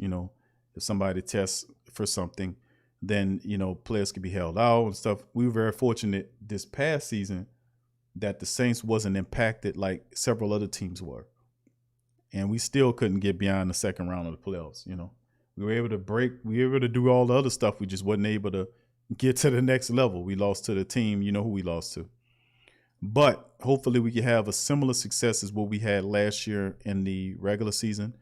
If somebody tests for something, then, players can be held out and stuff. We were very fortunate this past season that the Saints wasn't impacted like several other teams were. And we still couldn't get beyond the second round of the playoffs. We were able to do all the other stuff. We just wasn't able to get to the next level. We lost to the team, who we lost to. But hopefully we can have a similar success as what we had last year in the regular season.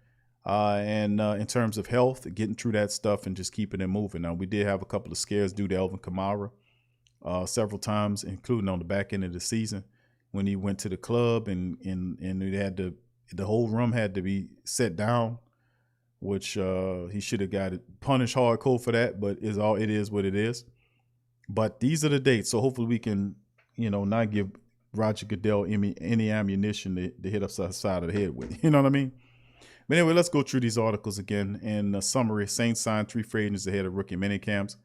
And in terms of health, getting through that stuff and just keeping it moving. Now, we did have a couple of scares due to Alvin Kamara several times, including on the back end of the season when he went to the club and we had the whole room had to be set down, which he should have got punished hardcore for that. But it is what it is. But these are the dates. So hopefully we can, not give Roger Goodell any ammunition to hit us side of the head with. You know what I mean? But anyway, let's go through these articles again. In summary, Saints signed 3 free agents ahead of rookie minicamps.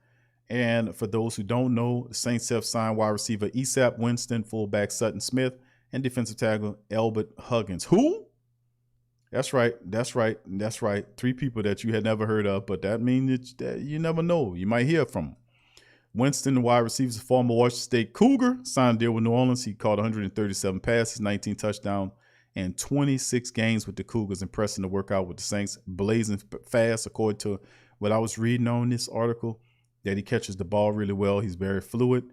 And for those who don't know, the Saints have signed wide receiver Esap Winston, fullback Sutton Smith, and defensive tackle Albert Huggins. Who? That's right. 3 people that you had never heard of, but that means that you never know. You might hear from them. Winston, the wide receiver, is a former Washington State Cougar, signed a deal with New Orleans. He caught 137 passes, 19 touchdowns, and 26 games with the Cougars, impressing the workout with the Saints, blazing fast, according to what I was reading on this article, that he catches the ball really well. He's very fluid,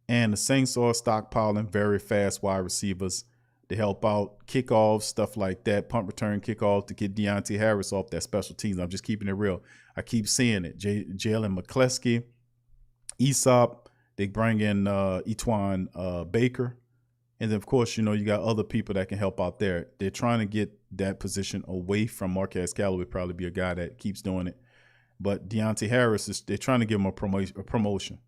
and the Saints are stockpiling very fast wide receivers to help out kickoffs, stuff like that, punt return kickoff to get Deontay Harris off that special teams. I'm just keeping it real. I keep seeing it. Jalen McCleskey, Esop, they bring in Etwan Baker. And then, of course, you got other people that can help out there. They're trying to get that position away from Marquez Callaway, probably be a guy that keeps doing it. But Deontay Harris, they're trying to give him a promotion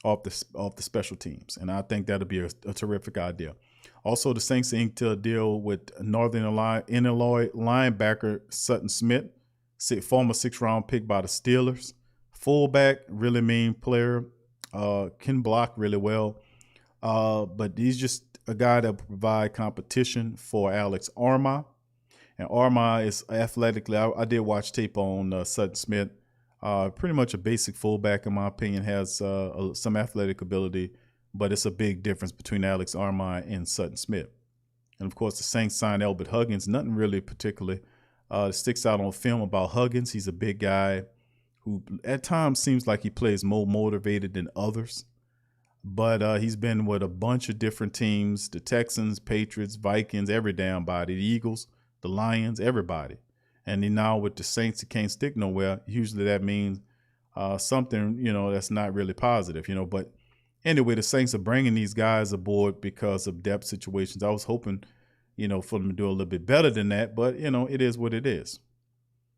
off the special teams. And I think that'll be a terrific idea. Also, the Saints inked a deal with Northern Illinois linebacker Sutton Smith, former 6th-round pick by the Steelers. Fullback, really mean player, can block really well. But he's just a guy that will provide competition for Alex Armah. And Armand is athletically, I did watch tape on Sutton Smith. Pretty much a basic fullback, in my opinion, has some athletic ability, but it's a big difference between Alex Armand and Sutton Smith. And of course, the Saints signed Albert Huggins. Nothing really particularly sticks out on film about Huggins. He's a big guy who at times seems like he plays more motivated than others. But he's been with a bunch of different teams, the Texans, Patriots, Vikings, every damn body, the Eagles, the Lions, everybody. And then now with the Saints, he can't stick nowhere. Usually that means something, that's not really positive, But anyway, the Saints are bringing these guys aboard because of depth situations. I was hoping, for them to do a little bit better than that. But, it is what it is.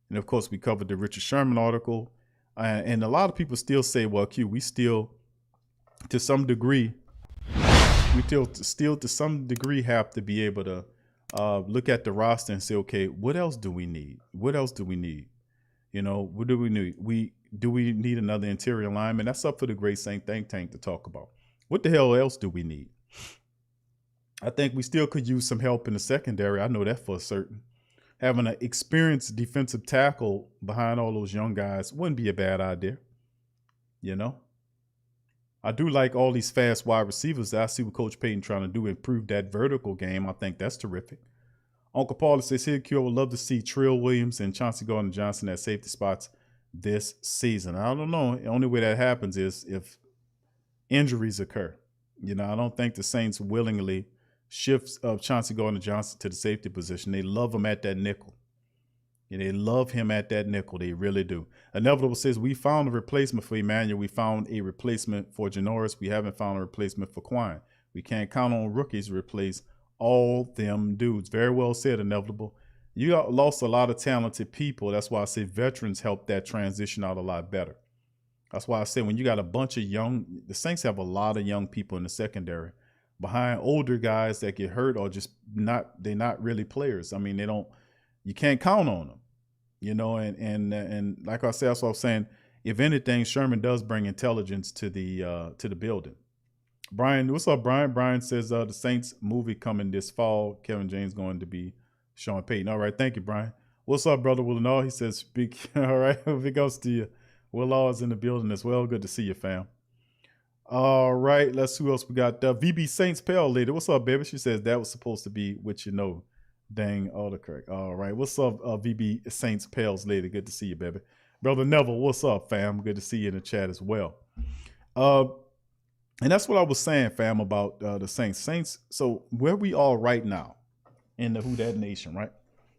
And, of course, we covered the Richard Sherman article. And a lot of people still say, well, Q, we still, to some degree, to some degree have to be able to look at the roster and say, okay, what else do we need? What else do we need? What do we need? Do we need another interior lineman? That's up for the Great Saint Think Tank to talk about. What the hell else do we need? I think we still could use some help in the secondary. I know that for certain. Having an experienced defensive tackle behind all those young guys wouldn't be a bad idea. I do like all these fast wide receivers that I see what Coach Payton trying to do, improve that vertical game. I think that's terrific. Uncle Paul says here, Q, I would love to see Trill Williams and Chauncey Gardner-Johnson at safety spots this season. I don't know. The only way that happens is if injuries occur. I don't think the Saints willingly shift Chauncey Gardner-Johnson to the safety position. They love him at that nickel. They love him at that nickel. They really do. Inevitable says, we found a replacement for Emmanuel. We found a replacement for Janoris. We haven't found a replacement for Quine. We can't count on rookies to replace all them dudes. Very well said, Inevitable. You lost a lot of talented people. That's why I say veterans help that transition out a lot better. That's why I say when you got a bunch of the Saints have a lot of young people in the secondary behind older guys that get hurt or just they're not really players. I mean, you can't count on them. And like I said, that's what I was saying. If anything, Sherman does bring intelligence to the building. Brian, what's up, Brian? Brian says the Saints movie coming this fall. Kevin James going to be Sean Payton. All right, thank you, Brian. What's up, brother Willanaw? He says, speak. All right, big ups to you. Will is in the building as well. Good to see you, fam. All right, let's see who else we got. VB Saints Pale Lady. What's up, baby? She says that was supposed to be what you know. Dang, autocorrect. All right. What's up, VB Saints Pales Lady? Good to see you, baby. Brother Neville, what's up, fam? Good to see you in the chat as well. And that's what I was saying, fam, about the Saints. Saints, so where we are right now in the Who Dat Nation, right?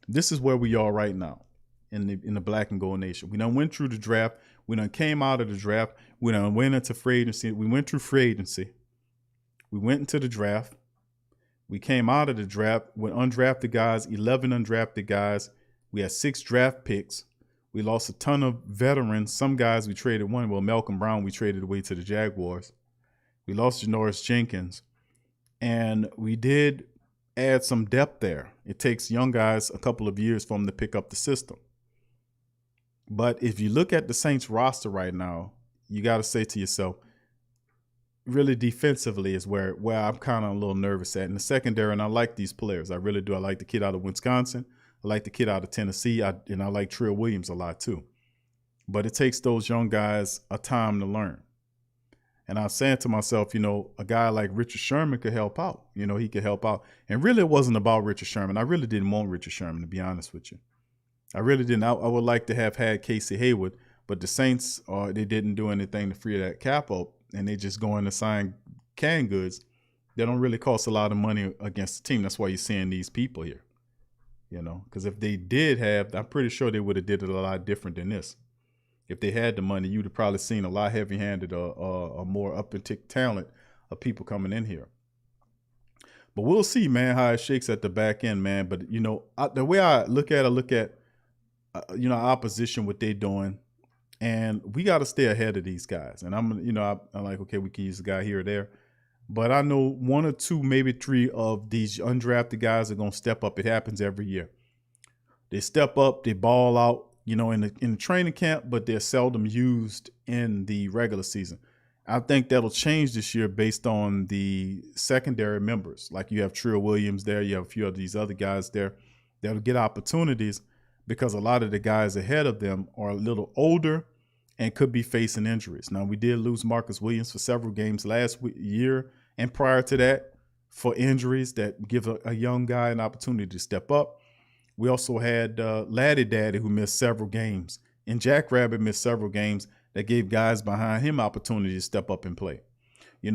This is where we are right now in the Black and Gold Nation. We done went through the draft. We done came out of the draft. We done went into free agency. We went through free agency. We went into the draft. We came out of the draft with undrafted guys, 11 undrafted guys. We had 6 draft picks. We lost a ton of veterans. Some guys we traded one. Well, Malcolm Brown, we traded away to the Jaguars. We lost Janoris Jenkins. And we did add some depth there. It takes young guys a couple of years for them to pick up the system. But if you look at the Saints roster right now, you got to say to yourself, really defensively is where I'm kind of a little nervous at. In the secondary, and I like these players. I really do. I like the kid out of Wisconsin. I like the kid out of Tennessee. And I like Trill Williams a lot too. But it takes those young guys a time to learn. And I was saying to myself, a guy like Richard Sherman could help out. He could help out. And really it wasn't about Richard Sherman. I really didn't want Richard Sherman, to be honest with you. I really didn't. I would like to have had Casey Hayward, but the Saints, they didn't do anything to free that cap up. And they just go in to sign canned goods that don't really cost a lot of money against the team. That's why you're seeing these people here, because if they did have, I'm pretty sure they would have did it a lot different than this. If they had the money, you'd have probably seen a lot heavy-handed or more up-and-tick talent of people coming in here. But we'll see, man, how it shakes at the back end, man. But, the way I look at opposition, what they're doing. And we got to stay ahead of these guys. And I'm like, okay, we can use a guy here or there. But I know 1 or 2, maybe 3 of these undrafted guys are going to step up. It happens every year. They step up, they ball out, in the training camp, but they're seldom used in the regular season. I think that'll change this year based on the secondary members. Like you have Trill Williams there. You have a few of these other guys there. that'll get opportunities because a lot of the guys ahead of them are a little older and could be facing injuries. Now, we did lose Marcus Williams for several games last year and prior to that for injuries that give a young guy an opportunity to step up. We also had Laddie Daddy, who missed several games, and Jack Rabbit missed several games that gave guys behind him opportunity to step up and play.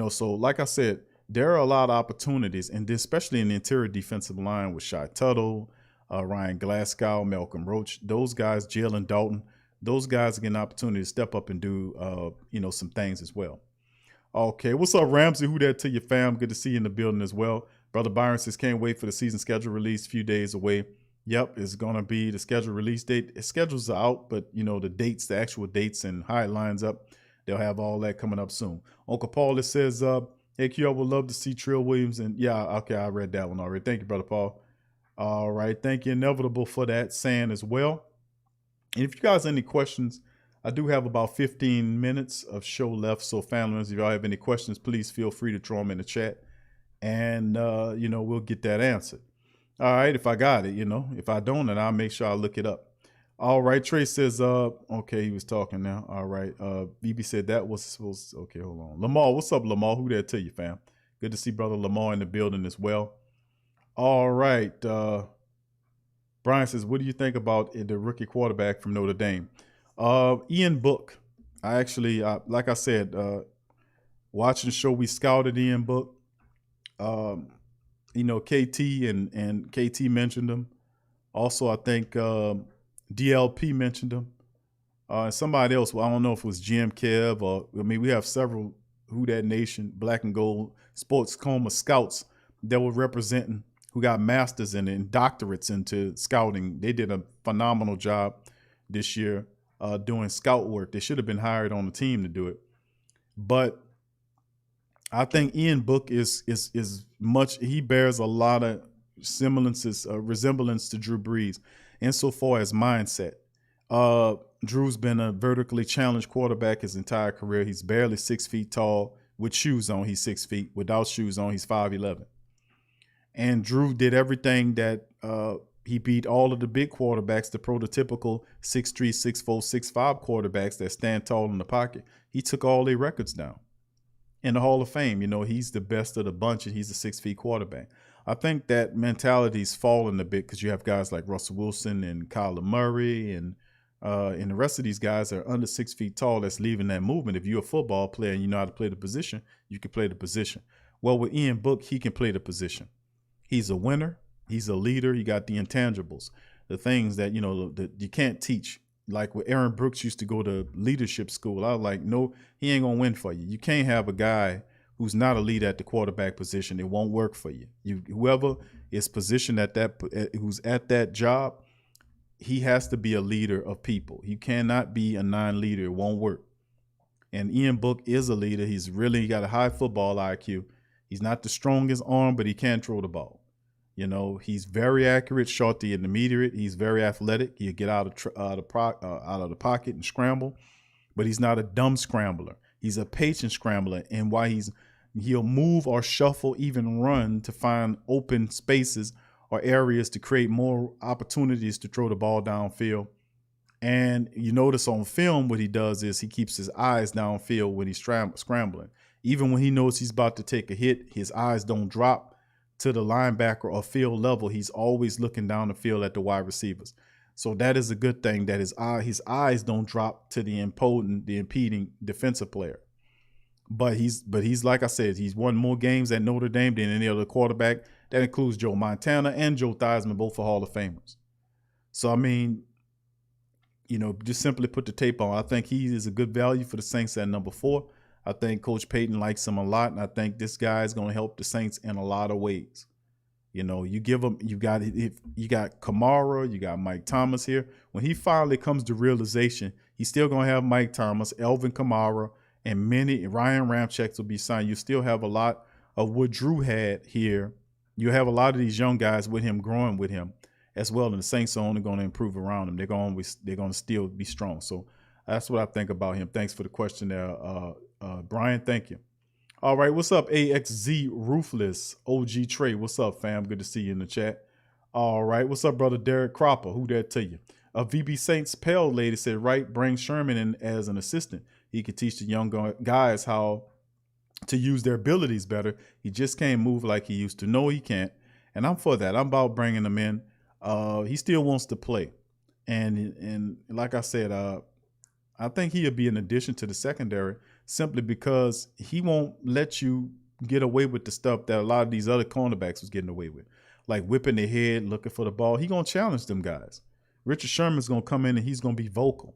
So like I said, there are a lot of opportunities, and especially in the interior defensive line with Shy Tuttle, Ryan Glasgow, Malcolm Roach, those guys, Jalen Dalton, those guys get an opportunity to step up and do, some things as well. Okay, what's up, Ramsey? Who that to your fam? Good to see you in the building as well. Brother Byron says, can't wait for the season schedule release, a few days away. Yep, it's going to be the scheduled release date. The schedules are out, but, the dates, the actual dates and how it lines up, they'll have all that coming up soon. Uncle Paul, it says, hey, Q, I would love to see Trill Williams. And yeah, okay, I read that one already. Thank you, Brother Paul. All right, thank you, Inevitable, for that saying as well. And if you guys have any questions, I do have about 15 minutes of show left. So, family members, if y'all have any questions, please feel free to throw them in the chat. And, we'll get that answered. All right, if I got it, if I don't, then I'll make sure I look it up. All right, Trey says, okay, he was talking now. All right, BB said that was supposed to, okay, hold on. Lamar, what's up, Lamar? Who there to you, fam? Good to see Brother Lamar in the building as well. All right, Brian says, what do you think about the rookie quarterback from Notre Dame? Ian Book. I actually, like I said, watching the show, we scouted Ian Book. KT and KT mentioned him. Also, I think DLP mentioned him. And somebody else, well, I don't know if it was Jim Kev or, we have several Who That Nation, Black and Gold Sports Coma scouts that were representing, who got masters in it and doctorates into scouting. They did a phenomenal job this year doing scout work. They should have been hired on the team to do it. But I think Ian Book is much, he bears a lot of resemblance to Drew Brees insofar as mindset. Drew's been a vertically challenged quarterback his entire career. He's barely 6 feet tall. With shoes on, he's 6 feet. Without shoes on, he's 5'11". And Drew did everything that he beat all of the big quarterbacks, the prototypical 6'3", 6'4", 6'5" quarterbacks that stand tall in the pocket. He took all their records down. In the Hall of Fame, he's the best of the bunch, and he's a 6 feet quarterback. I think that mentality's fallen a bit because you have guys like Russell Wilson and Kyler Murray and the rest of these guys are under 6 feet tall that's leaving that movement. If you're a football player and you know how to play the position, you can play the position. Well, with Ian Book, he can play the position. He's a winner. He's a leader. He got the intangibles, the things that, that you can't teach. Like when Aaron Brooks used to go to leadership school, I was like, no, he ain't going to win for you. You can't have a guy who's not a leader at the quarterback position. It won't work for you. Whoever is positioned who's at that job, he has to be a leader of people. You cannot be a non-leader. It won't work. And Ian Book is a leader. He's really got a high football IQ. He's not the strongest arm, but he can throw the ball. He's very accurate, short to intermediate. He's very athletic. He'll get out of the pocket and scramble, but he's not a dumb scrambler. He's a patient scrambler, and he'll move or shuffle, even run to find open spaces or areas to create more opportunities to throw the ball downfield. And you notice on film what he does is he keeps his eyes downfield when he's scrambling. Even when he knows he's about to take a hit, his eyes don't drop to the linebacker or field level. He's always looking down the field at the wide receivers. So that is a good thing, that his eyes don't drop to the impeding defensive player. But he's like I said, he's won more games at Notre Dame than any other quarterback. That includes Joe Montana and Joe Theismann, both are Hall of Famers. So, just simply put the tape on. I think he is a good value for the Saints at number 4. I think Coach Payton likes him a lot, and I think this guy is going to help the Saints in a lot of ways. You give him, you got Kamara, you got Mike Thomas here. When he finally comes to realization, he's still going to have Mike Thomas, Elvin Kamara, and many Ryan Ramczyk will be signed. You still have a lot of what Drew had here. You have a lot of these young guys with him, growing with him as well, and the Saints are only going to improve around him. They're going to still be strong. So that's what I think about him. Thanks for the question there, Brian. Thank you. All right, what's up, AXZ Ruthless, OG Trey? What's up, fam? Good to see you in the chat. All right. What's up, brother Derek Cropper? Who that to you? A VB Saints Pale lady said, right, bring Sherman in as an assistant. He could teach the young guys how to use their abilities better. He just can't move like he used to. No, he can't. And I'm for that. I'm about bringing him in. He still wants to play. And like I said, I think he'll be an addition to the secondary simply because he won't let you get away with the stuff that a lot of these other cornerbacks was getting away with, like whipping their head, looking for the ball. He's going to challenge them guys. Richard Sherman's going to come in and he's going to be vocal.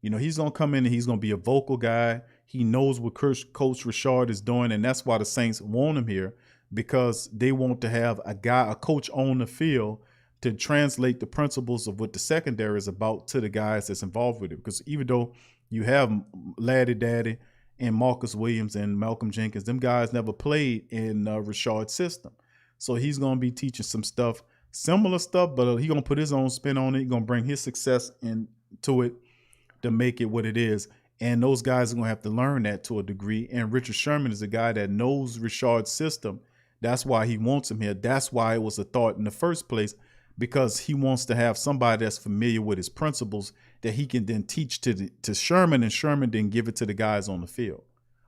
You know, he's going to come in and he's going to be a vocal guy. He knows what Coach Richard is doing, and that's why the Saints want him here, because they want to have a coach on the field to translate the principles of what the secondary is about to the guys that's involved with it. Because even though you have Laddie Daddy and Marcus Williams and Malcolm Jenkins, them guys never played in Richard's system. So he's going to be teaching some stuff, similar stuff, but he's going to put his own spin on it. He's going to bring his success into it to make it what it is. And those guys are going to have to learn that to a degree. And Richard Sherman is a guy that knows Richard's system. That's why he wants him here. That's why it was a thought in the first place, because he wants to have somebody that's familiar with his principles that he can then teach to Sherman, and Sherman then give it to the guys on the field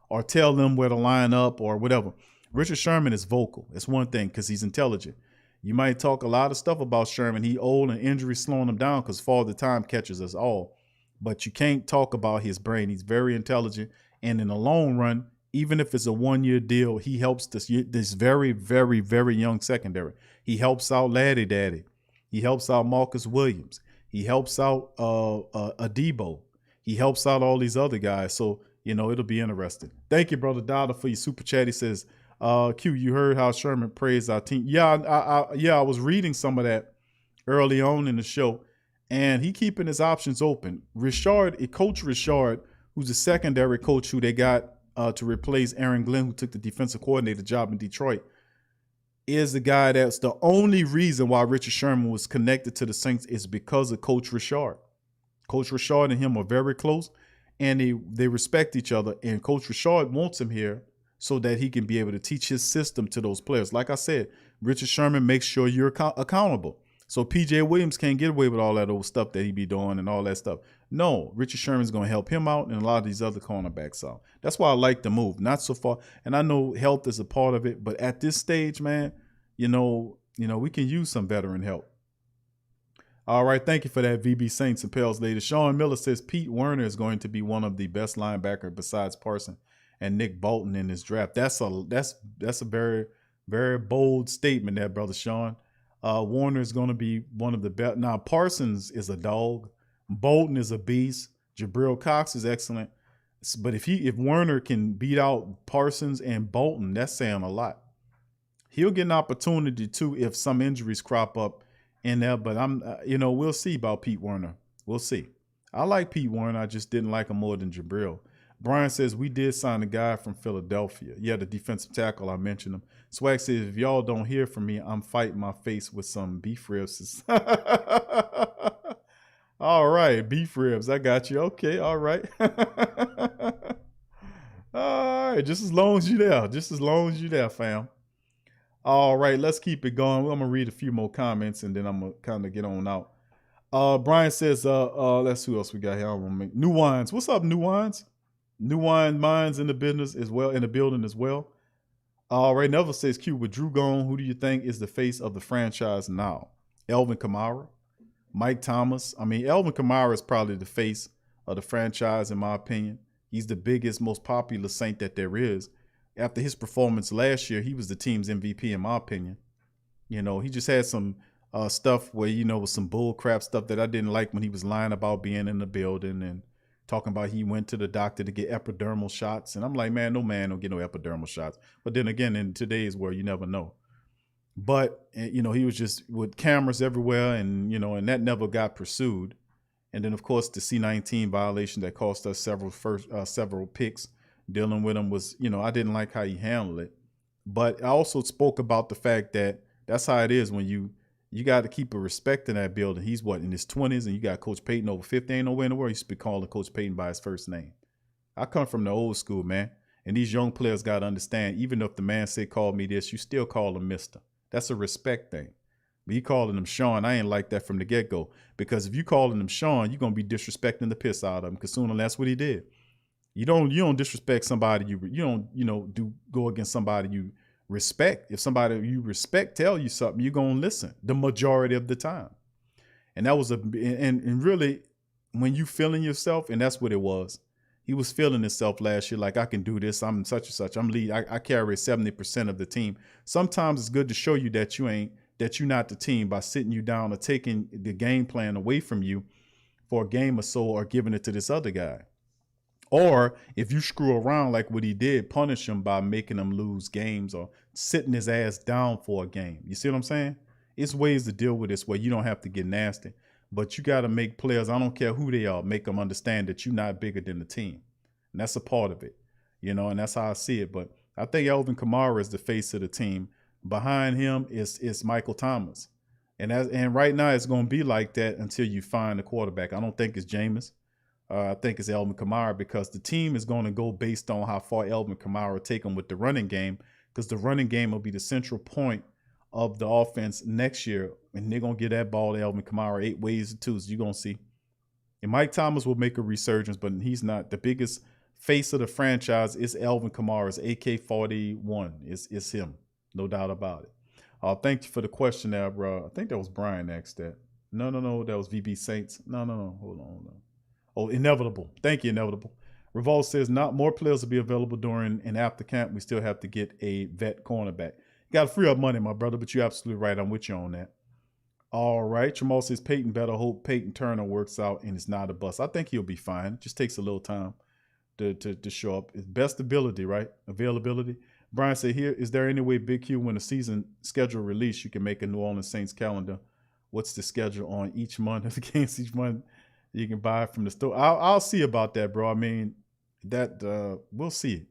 or tell them where to line up or whatever. Richard Sherman is vocal. It's one thing because he's intelligent. You might talk a lot of stuff about Sherman. He old and injury slowing him down because Father Time catches us all. But you can't talk about his brain. He's very intelligent. And in the long run, even if it's a one-year deal, he helps this very, very, very young secondary. He helps out Laddie Daddy. He helps out Marcus Williams. He helps out Adebo. He helps out all these other guys. So, you know, it'll be interesting. Thank you, Brother Dada, for your super chat. He says, Q, you heard how Sherman praised our team. Yeah, I was reading some of that early on in the show, and he keeping his options open. Coach Richard, who's the secondary coach who they got to replace Aaron Glenn, who took the defensive coordinator job in Detroit, is the guy that's the only reason why Richard Sherman was connected to the Saints is because of Coach Richard. Coach Richard and him are very close, and they respect each other, and Coach Richard wants him here so that he can be able to teach his system to those players. Like I said, Richard Sherman makes sure you're accountable. So P.J. Williams can't get away with all that old stuff that he be doing and all that stuff. No, Richard Sherman's going to help him out and a lot of these other cornerbacks out. That's why I like the move. Not so far. And I know health is a part of it, but at this stage, man, you know, we can use some veteran help. All right, thank you for that, VB Saints and Pels lady. Sean Miller says Pete Werner is going to be one of the best linebackers besides Parson and Nick Bolton in this draft. That's a very, very bold statement there, brother Sean. Warner is going to be one of the best. Now, Parsons is a dog. Bolton is a beast. Jabril Cox is excellent. But if Werner can beat out Parsons and Bolton, that's saying a lot. He'll get an opportunity too if some injuries crop up in there. But we'll see about Pete Werner. We'll see. I like Pete Werner. I just didn't like him more than Jabril. Brian says we did sign a guy from Philadelphia. Yeah, the defensive tackle, I mentioned him. Swag says, if y'all don't hear from me, I'm fighting my face with some beef ribs. All right, beef ribs. I got you. Okay, all right. All right, just as long as you there, fam. All right, let's keep it going. I'm going to read a few more comments, and then I'm going to kind of get on out. Brian says, let's see who else we got here. New Wines. What's up, New Wines? New Wine Minds in the business as well, in the building as well. All right, Neville says, Q, with Drew gone, who do you think is the face of the franchise now? Elvin Kamara, Mike Thomas. I mean, Elvin Kamara is probably the face of the franchise, in my opinion. He's the biggest, most popular Saint that there is. After his performance last year, he was the team's MVP, in my opinion. You know, he just had some stuff where, with some bull crap stuff that I didn't like when he was lying about being in the building and talking about he went to the doctor to get epidermal shots. And I'm like, man don't get no epidermal shots. But then again, in today's world, you never know. But, he was just with cameras everywhere and that never got pursued. And then, of course, the C-19 violation that cost us several picks dealing with him was, I didn't like how he handled it. But I also spoke about the fact that that's how it is when you got to keep a respect in that building. He's in his 20s, and you got Coach Payton over 50. Ain't nowhere in the world you should be calling Coach Payton by his first name. I come from the old school, man. And these young players got to understand, even if the man said, call me this, you still call him mister. That's a respect thing. But he calling him Sean. I ain't like that from the get-go. Because if you calling him Sean, you're gonna be disrespecting the piss out of him. Because soon that's what he did. You don't disrespect somebody you don't go against somebody you respect. If somebody you respect tell you something, you're gonna listen the majority of the time. And that was and really when you feeling yourself, and that's what it was. He was feeling himself last year, like I can do this. I'm such and such. I'm lead. I carry 70% of the team. Sometimes it's good to show you that you're not the team by sitting you down or taking the game plan away from you for a game or so, or giving it to this other guy. Or if you screw around like what he did, punish him by making him lose games or sitting his ass down for a game. You see what I'm saying? It's ways to deal with this where you don't have to get nasty, but you got to make players, I don't care who they are, make them understand that you're not bigger than the team. And that's a part of it, and that's how I see it. But I think Alvin Kamara is the face of the team. Behind him is Michael Thomas. And right now it's going to be like that until you find a quarterback. I don't think it's Jameis. I think it's Alvin Kamara, because the team is going to go based on how far Alvin Kamara take them with the running game, because the running game will be the central point of the offense next year. And they're going to get that ball to Alvin Kamara 8 ways to 2. So you're going to see. And Mike Thomas will make a resurgence, but he's not. The biggest face of the franchise is Alvin Kamara's AK-41. It's him. No doubt about it. Thank you for the question there, bro. I think that was Brian asked that. No. That was VB Saints. No. Hold on. Oh, Inevitable. Thank you, Inevitable. Revolt says not more players will be available during and after camp. We still have to get a vet cornerback. You got to free up money, my brother, but you're absolutely right. I'm with you on that. All right. Jamal says Peyton better hope Peyton Turner works out and is not a bust. I think he'll be fine. It just takes a little time to show up. It's best ability, right? Availability. Brian said, here, is there any way Big Q, when the season schedule release, you can make a New Orleans Saints calendar? What's the schedule on each month of the games each month? You can buy from the store. I'll see about that, bro. I mean, that we'll see,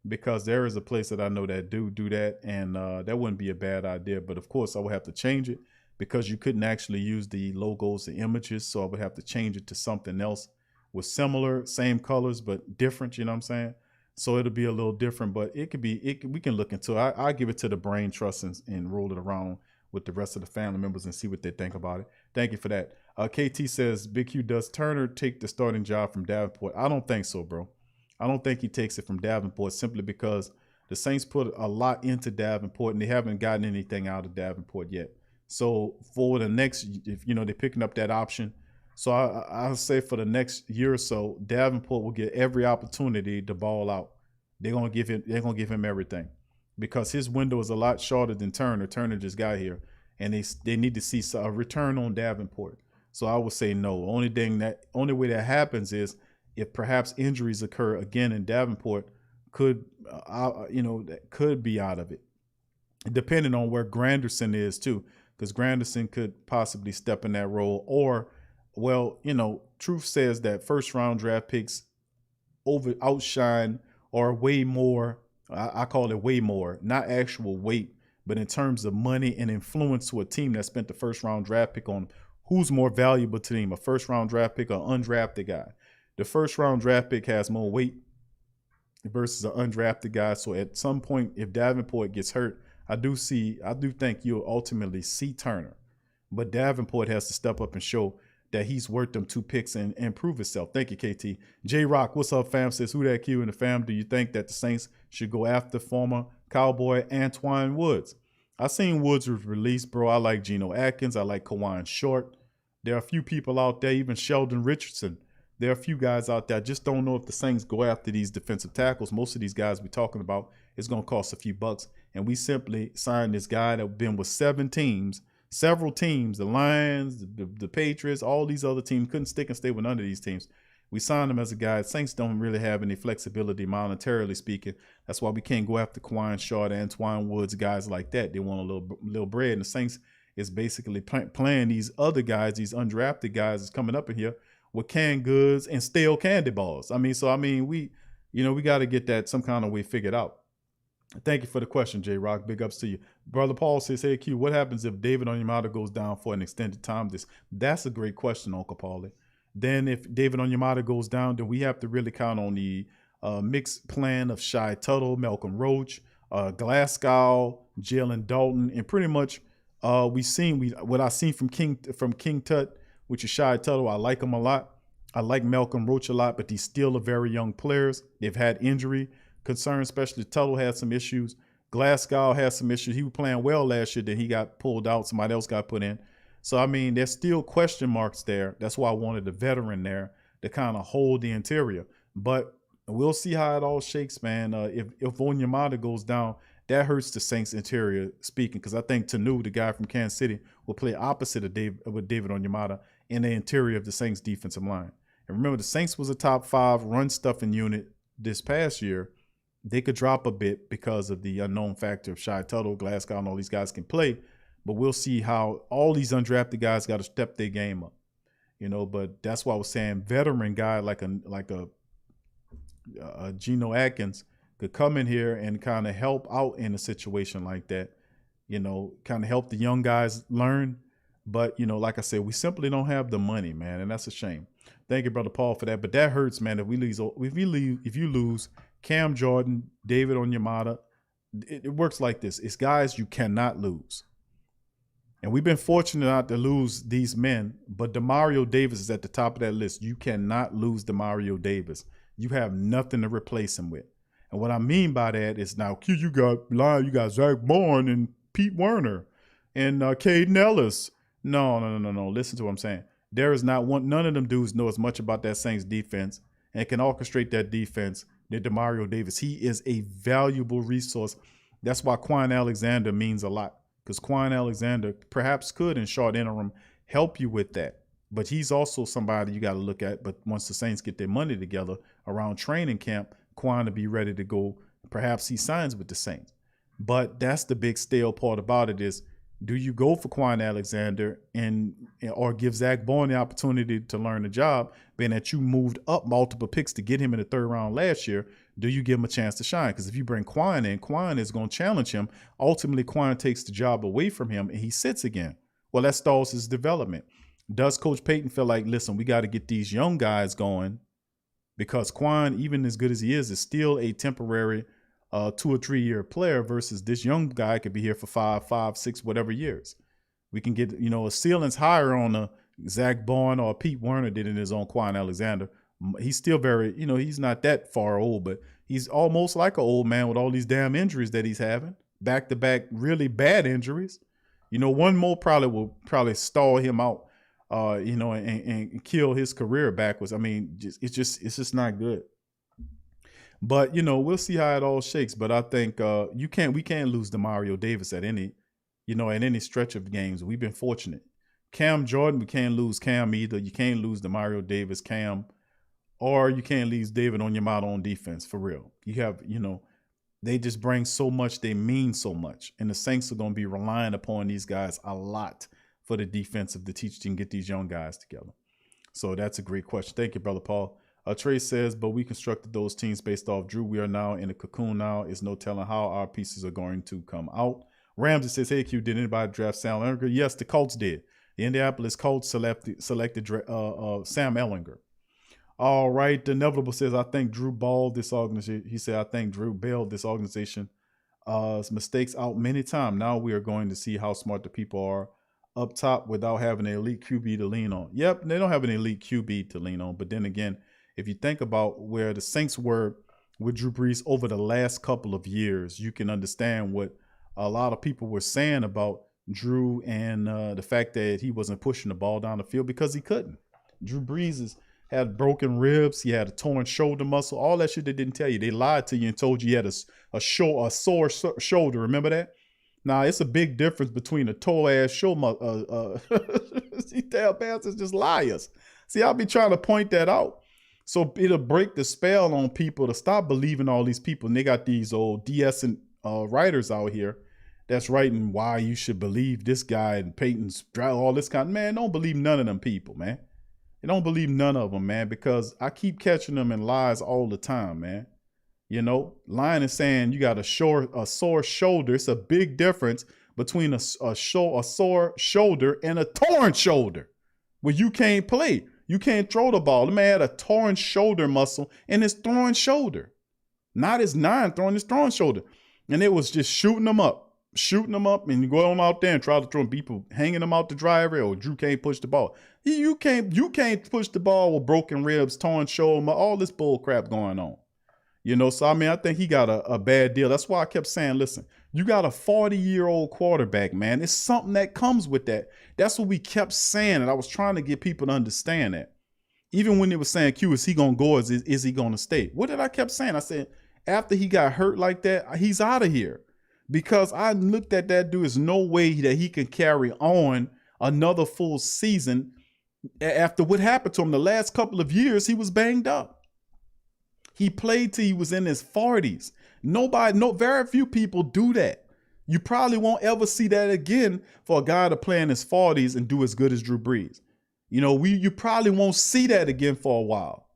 because there is a place that I know that do that, and that wouldn't be a bad idea. But of course, I would have to change it, because you couldn't actually use the logos, the images, so I would have to change it to something else with similar, same colors but different. You know what I'm saying? So it'll be a little different, but we can look into it. I give it to the brain trust and roll it around with the rest of the family members and see what they think about it. Thank you for that. KT says, Big Q, does Turner take the starting job from Davenport? I don't think so, bro. I don't think he takes it from Davenport, simply because the Saints put a lot into Davenport and they haven't gotten anything out of Davenport yet. So for the next, if they're picking up that option. So I'll say for the next year or so, Davenport will get every opportunity to ball out. They're gonna give him everything, because his window is a lot shorter than Turner. Turner just got here, and they need to see a return on Davenport. So I would say no. Only way that happens is if perhaps injuries occur again, and Davenport could be out of it, depending on where Granderson is too, because Granderson could possibly step in that role. Or, well, truth says that first round draft picks outshine or way more. I call it way more, not actual weight, but in terms of money and influence to a team that spent the first round draft pick on. Who's more valuable to them, a first round draft pick or undrafted guy? The first round draft pick has more weight versus an undrafted guy. So at some point, if Davenport gets hurt, I do think you'll ultimately see Turner, but Davenport has to step up and show that he's worth them 2 picks and prove himself. Thank you, KT. J Rock, what's up, fam? Says, who that Q in the fam? Do you think that the Saints should go after former Cowboy Antwine Woods? I seen Woods was released, bro. I like Geno Atkins. I like Kawan Short. There are a few people out there, even Sheldon Richardson. There are a few guys out there. I just don't know if the Saints go after these defensive tackles. Most of these guys we're talking about is going to cost a few bucks. And we simply signed this guy that been with several teams, the Lions, the Patriots, all these other teams. Couldn't stick and stay with none of these teams. We signed him as a guy. Saints don't really have any flexibility monetarily speaking. That's why we can't go after Kawan Short, Antwine Woods, guys like that. They want a little bread. And the Saints is basically playing these other guys, these undrafted guys is coming up in here with canned goods and stale candy bars. We got to get that some kind of way figured out. Thank you for the question, J Rock. Big ups to you. Brother Paul says, hey Q, what happens if David Onyemata goes down for an extended time? That's a great question, Uncle Paulie. Then if David Onyemata goes down, then we have to really count on the mixed plan of Shy Tuttle, Malcolm Roach, Glasgow, Jalen Dalton, and pretty much what I seen from King Tut, which is Shy Tuttle. I like him a lot. I like Malcolm Roach a lot, but these still are very young players. They've had injury concerns, especially Tuttle had some issues. Glasgow has some issues. He was playing well last year, then he got pulled out. Somebody else got put in. So, I mean, there's still question marks there. That's why I wanted a veteran there to kind of hold the interior. But we'll see how it all shakes, man. If Onyemata goes down, that hurts the Saints interior speaking, because I think Tanu, the guy from Kansas City, will play opposite of David Onyemata in the interior of the Saints defensive line. And remember, the Saints was a top 5 run stuffing unit this past year. They could drop a bit because of the unknown factor of Shy Tuttle, Glasgow, and all these guys can play. But we'll see how all these undrafted guys got to step their game up, But that's why I was saying veteran guy like a Geno Atkins could come in here and kind of help out in a situation like that, kind of help the young guys learn. But, like I said, we simply don't have the money, man, and that's a shame. Thank you, Brother Paul, for that. But that hurts, man. If you lose Cam Jordan, David Onyemata, it works like this. It's guys you cannot lose. And we've been fortunate not to lose these men, but DeMario Davis is at the top of that list. You cannot lose DeMario Davis. You have nothing to replace him with. And what I mean by that is now, you got Zach Bourne and Pete Werner and Caden Ellis. No. Listen to what I'm saying. There is not one. None of them dudes know as much about that Saints defense and can orchestrate that defense than DeMario Davis. He is a valuable resource. That's why Quan Alexander means a lot, because Quan Alexander perhaps could, in short interim, help you with that. But he's also somebody you got to look at. But once the Saints get their money together around training camp, Quan to be ready to go. Perhaps he signs with the Saints. But that's the big stale part about it is, do you go for Quan Alexander or give Zach Bourne the opportunity to learn the job, being that you moved up multiple picks to get him in the 3rd round last year? Do you give him a chance to shine? Because if you bring Quan in, Quan is going to challenge him. Ultimately, Quan takes the job away from him and he sits again. Well, that stalls his development. Does Coach Payton feel like, listen, we got to get these young guys going, because Quan, even as good as he is still a temporary 2 or 3 year player, versus this young guy could be here for 5, 6, whatever years. We can get, a ceiling's higher on a Zach Bourne or Pete Werner did in his own Quan Alexander. He's still very, he's not that far old, but he's almost like an old man with all these damn injuries that he's having. Back-to-back really bad injuries. One more will stall him out, and kill his career backwards. I mean, it's just not good. But, we'll see how it all shakes. But I think we can't lose DeMario Davis at any stretch of games. We've been fortunate. Cam Jordan, we can't lose Cam either. You can't lose DeMario Davis, Cam, or you can't lose David Onyemata on defense, for real. You have, they just bring so much. They mean so much. And the Saints are going to be relying upon these guys a lot for the defensive to teach and get these young guys together. So that's a great question. Thank you, Brother Paul. Trey says, but we constructed those teams based off Drew. We are now in a cocoon now. It's no telling how our pieces are going to come out. Ramsey says, hey, Q, did anybody draft Sam Ehlinger? Yes, the Colts did. The Indianapolis Colts selected Sam Ehlinger. All right. The Inevitable says, I think Drew bailed this organization. He said, I think Drew bailed this organization mistakes out many times. Now we are going to see how smart the people are up top without having an elite QB to lean on. Yep, they don't have an elite QB to lean on. But then again, if you think about where the Saints were with Drew Brees over the last couple of years, you can understand what a lot of people were saying about Drew and the fact that he wasn't pushing the ball down the field because he couldn't. Drew Brees had broken ribs. He had a torn shoulder muscle. All that shit they didn't tell you. They lied to you and told you he had a sore shoulder. Remember that? Now, it's a big difference between a toe-ass shoulder. These damn bastards just liars. See, I'll be trying to point that out. So it'll break the spell on people to stop believing all these people. And they got these old DS and writers out here that's writing why you should believe this guy and Peyton's all this kind. Man, don't believe none of them people, man. You don't believe none of them, man, because I keep catching them in lies all the time, man. Lying and saying you got a sore shoulder. It's a big difference between a sore shoulder and a torn shoulder where you can't play. You can't throw the ball. The man had a torn shoulder muscle in his throwing shoulder. Not his throwing his throwing shoulder. And it was just shooting him up. shooting them up and go on out there and try to throw people hanging them out the driveway. Or Drew can't push the ball. You can't push the ball with broken ribs, torn shoulder, all this bull crap going on. You know, so I mean, I think he got a bad deal. That's why I kept saying, listen, you got a 40-year-old quarterback, man. It's something that comes with that. That's what we kept saying, and I was trying to get people to understand that. Even when they were saying, Q, is he going to go or is he going to stay? What did I kept saying? I said, after he got hurt like that, he's out of here. Because I looked at that dude, there's no way that he can carry on another full season after what happened to him. The last couple of years, he was banged up. He played till he was in his 40s. Very few people do that. You probably won't ever see that again for a guy to play in his 40s and do as good as Drew Brees. You know, you probably won't see that again for a while.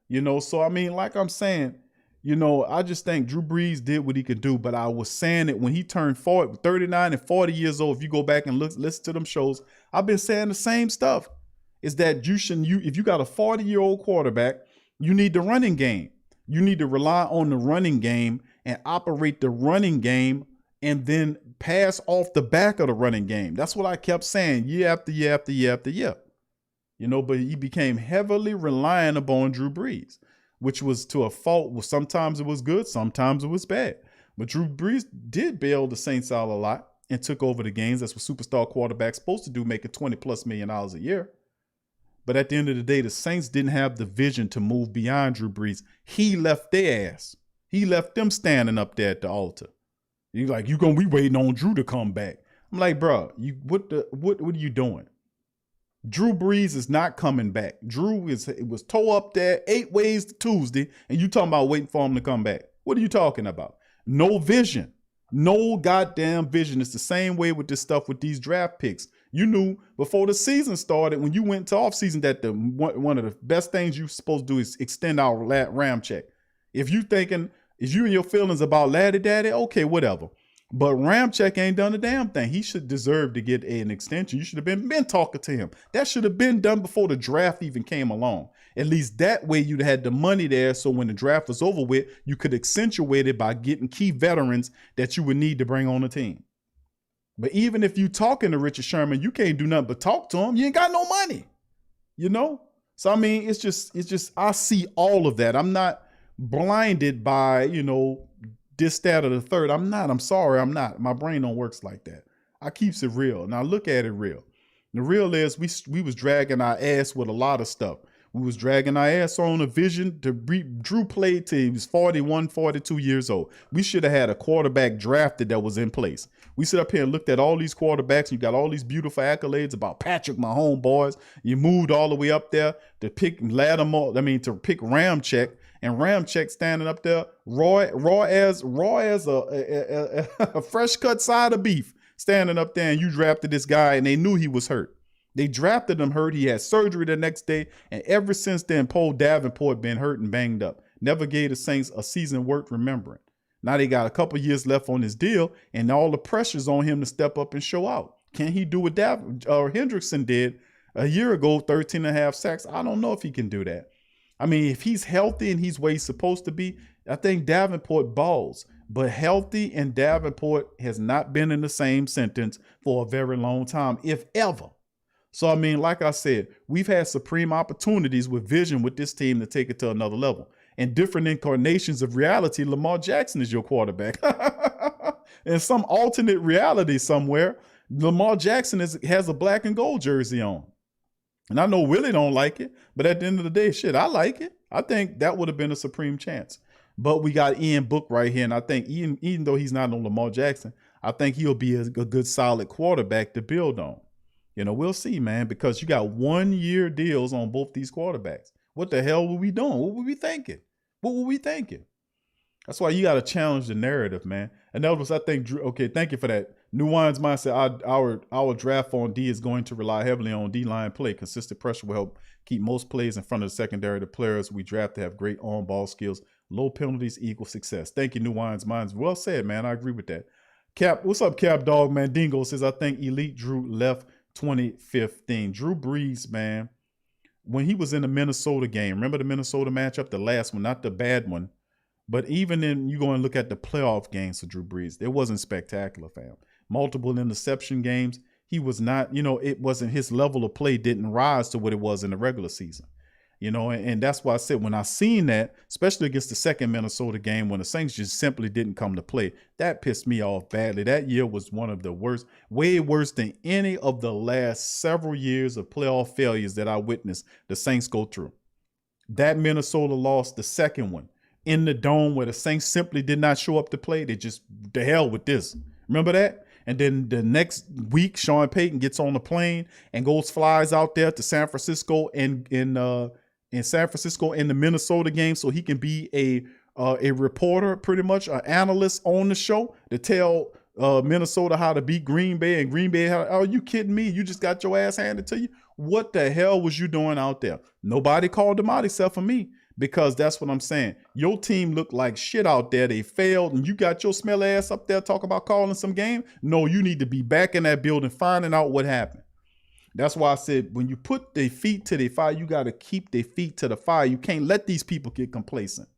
You know, so I mean, like I'm saying, you know, I just think Drew Brees did what he could do. But I was saying it when he turned 39 and 40 years old. If you go back and listen to them shows, I've been saying the same stuff. Is that if you got a 40-year-old quarterback, you need the running game. You need to rely on the running game and operate the running game and then pass off the back of the running game. That's what I kept saying year after year after year after year. You know, but he became heavily reliant upon Drew Brees, which was to a fault. Sometimes it was good, sometimes it was bad. But Drew Brees did bail the Saints out a lot and took over the games. That's what superstar quarterback's supposed to do, making $20+ million a year. But at the end of the day, the Saints didn't have the vision to move beyond Drew Brees. He left their ass. He left them standing up there at the altar. He's like, we waiting on Drew to come back. I'm like, bro, what are you doing? Drew Brees is not coming back. It was toe up there 8 ways to Tuesday, and you talking about waiting for him to come back. What are you talking about? No vision. No goddamn vision. It's the same way with this stuff with these draft picks. You knew before the season started, when you went to offseason, that one of the best things you're supposed to do is extend our RAM check. If you and your feelings about Laddie Daddy, okay, whatever. But Ramcheck ain't done a damn thing. He should deserve to get an extension. You should have been talking to him. That should have been done before the draft even came along. At least that way you'd had the money there, so when the draft was over with, you could accentuate it by getting key veterans that you would need to bring on the team. But even if you talking to Richard Sherman, you can't do nothing but talk to him. You ain't got no money, you know? So, I mean, it's just, I see all of that. I'm not blinded by, this, that, or the third. I'm sorry, I'm not. My brain don't works like that. I keeps it real. Now look at it real. The real is we was dragging our ass with a lot of stuff. We was dragging our ass on a vision to Drew played till he was 41, 42 years old. We should have had a quarterback drafted that was in place. We sit up here and looked at all these quarterbacks. And you got all these beautiful accolades about Patrick Mahomes, boys. You moved all the way up there to pick to pick Ramcheck. And Ramcheck standing up there, raw as a fresh cut side of beef, standing up there, and you drafted this guy, and they knew he was hurt. They drafted him hurt. He had surgery the next day, and ever since then, Paul Davenport been hurt and banged up. Never gave the Saints a season worth remembering. Now they got a couple years left on his deal, and all the pressure's on him to step up and show out. Can he do what Hendrickson did a year ago, 13.5 sacks? I don't know if he can do that. I mean, if he's healthy and he's where he's supposed to be, I think Davenport balls. But healthy and Davenport has not been in the same sentence for a very long time, if ever. So, I mean, like I said, we've had supreme opportunities with vision with this team to take it to another level. In different incarnations of reality, Lamar Jackson is your quarterback. In some alternate reality somewhere, Lamar Jackson has a black and gold jersey on. And I know Willie don't like it, but at the end of the day, shit, I like it. I think that would have been a supreme chance. But we got Ian Book right here, and I think even though he's not on Lamar Jackson, I think he'll be a good, solid quarterback to build on. We'll see, man, because you got 1-year deals on both these quarterbacks. What the hell were we doing? What were we thinking? That's why you got to challenge the narrative, man. And that was, I think, Drew. Okay, thank you for that. New Wines mindset. Our draft on D is going to rely heavily on D-line play. Consistent pressure will help keep most plays in front of the secondary. The players we draft to have great on-ball skills. Low penalties equal success. Thank you, New Wines minds. Well said, man. I agree with that. Cap, what's up, Cap Dog, man? Dingo says, I think Elite Drew left 2015. Drew Brees, man, when he was in the Minnesota game, remember the Minnesota matchup, the last one, not the bad one, But even in you go and look at the playoff games for Drew Brees, it wasn't spectacular, fam. Multiple interception games. He was not, it wasn't his level of play didn't rise to what it was in the regular season. And that's why I said when I seen that, especially against the second Minnesota game when the Saints just simply didn't come to play, that pissed me off badly. That year was one of the worst, way worse than any of the last several years of playoff failures that I witnessed the Saints go through. That Minnesota loss, the second one, in the dome where the Saints simply did not show up to play. They just, the hell with this. Remember that? And then the next week, Sean Payton gets on the plane and flies out there to San Francisco and in San Francisco in the Minnesota game so he can be a reporter, pretty much an analyst on the show to tell Minnesota how to beat Green Bay, and Green Bay, are you kidding me? You just got your ass handed to you? What the hell was you doing out there? Nobody called them out except for me, because that's what I'm saying. Your team looked like shit out there. They failed, and you got your smell ass up there talking about calling some game? No, you need to be back in that building finding out what happened. That's why I said when you put their feet to the fire, you got to keep their feet to the fire. You can't let these people get complacent.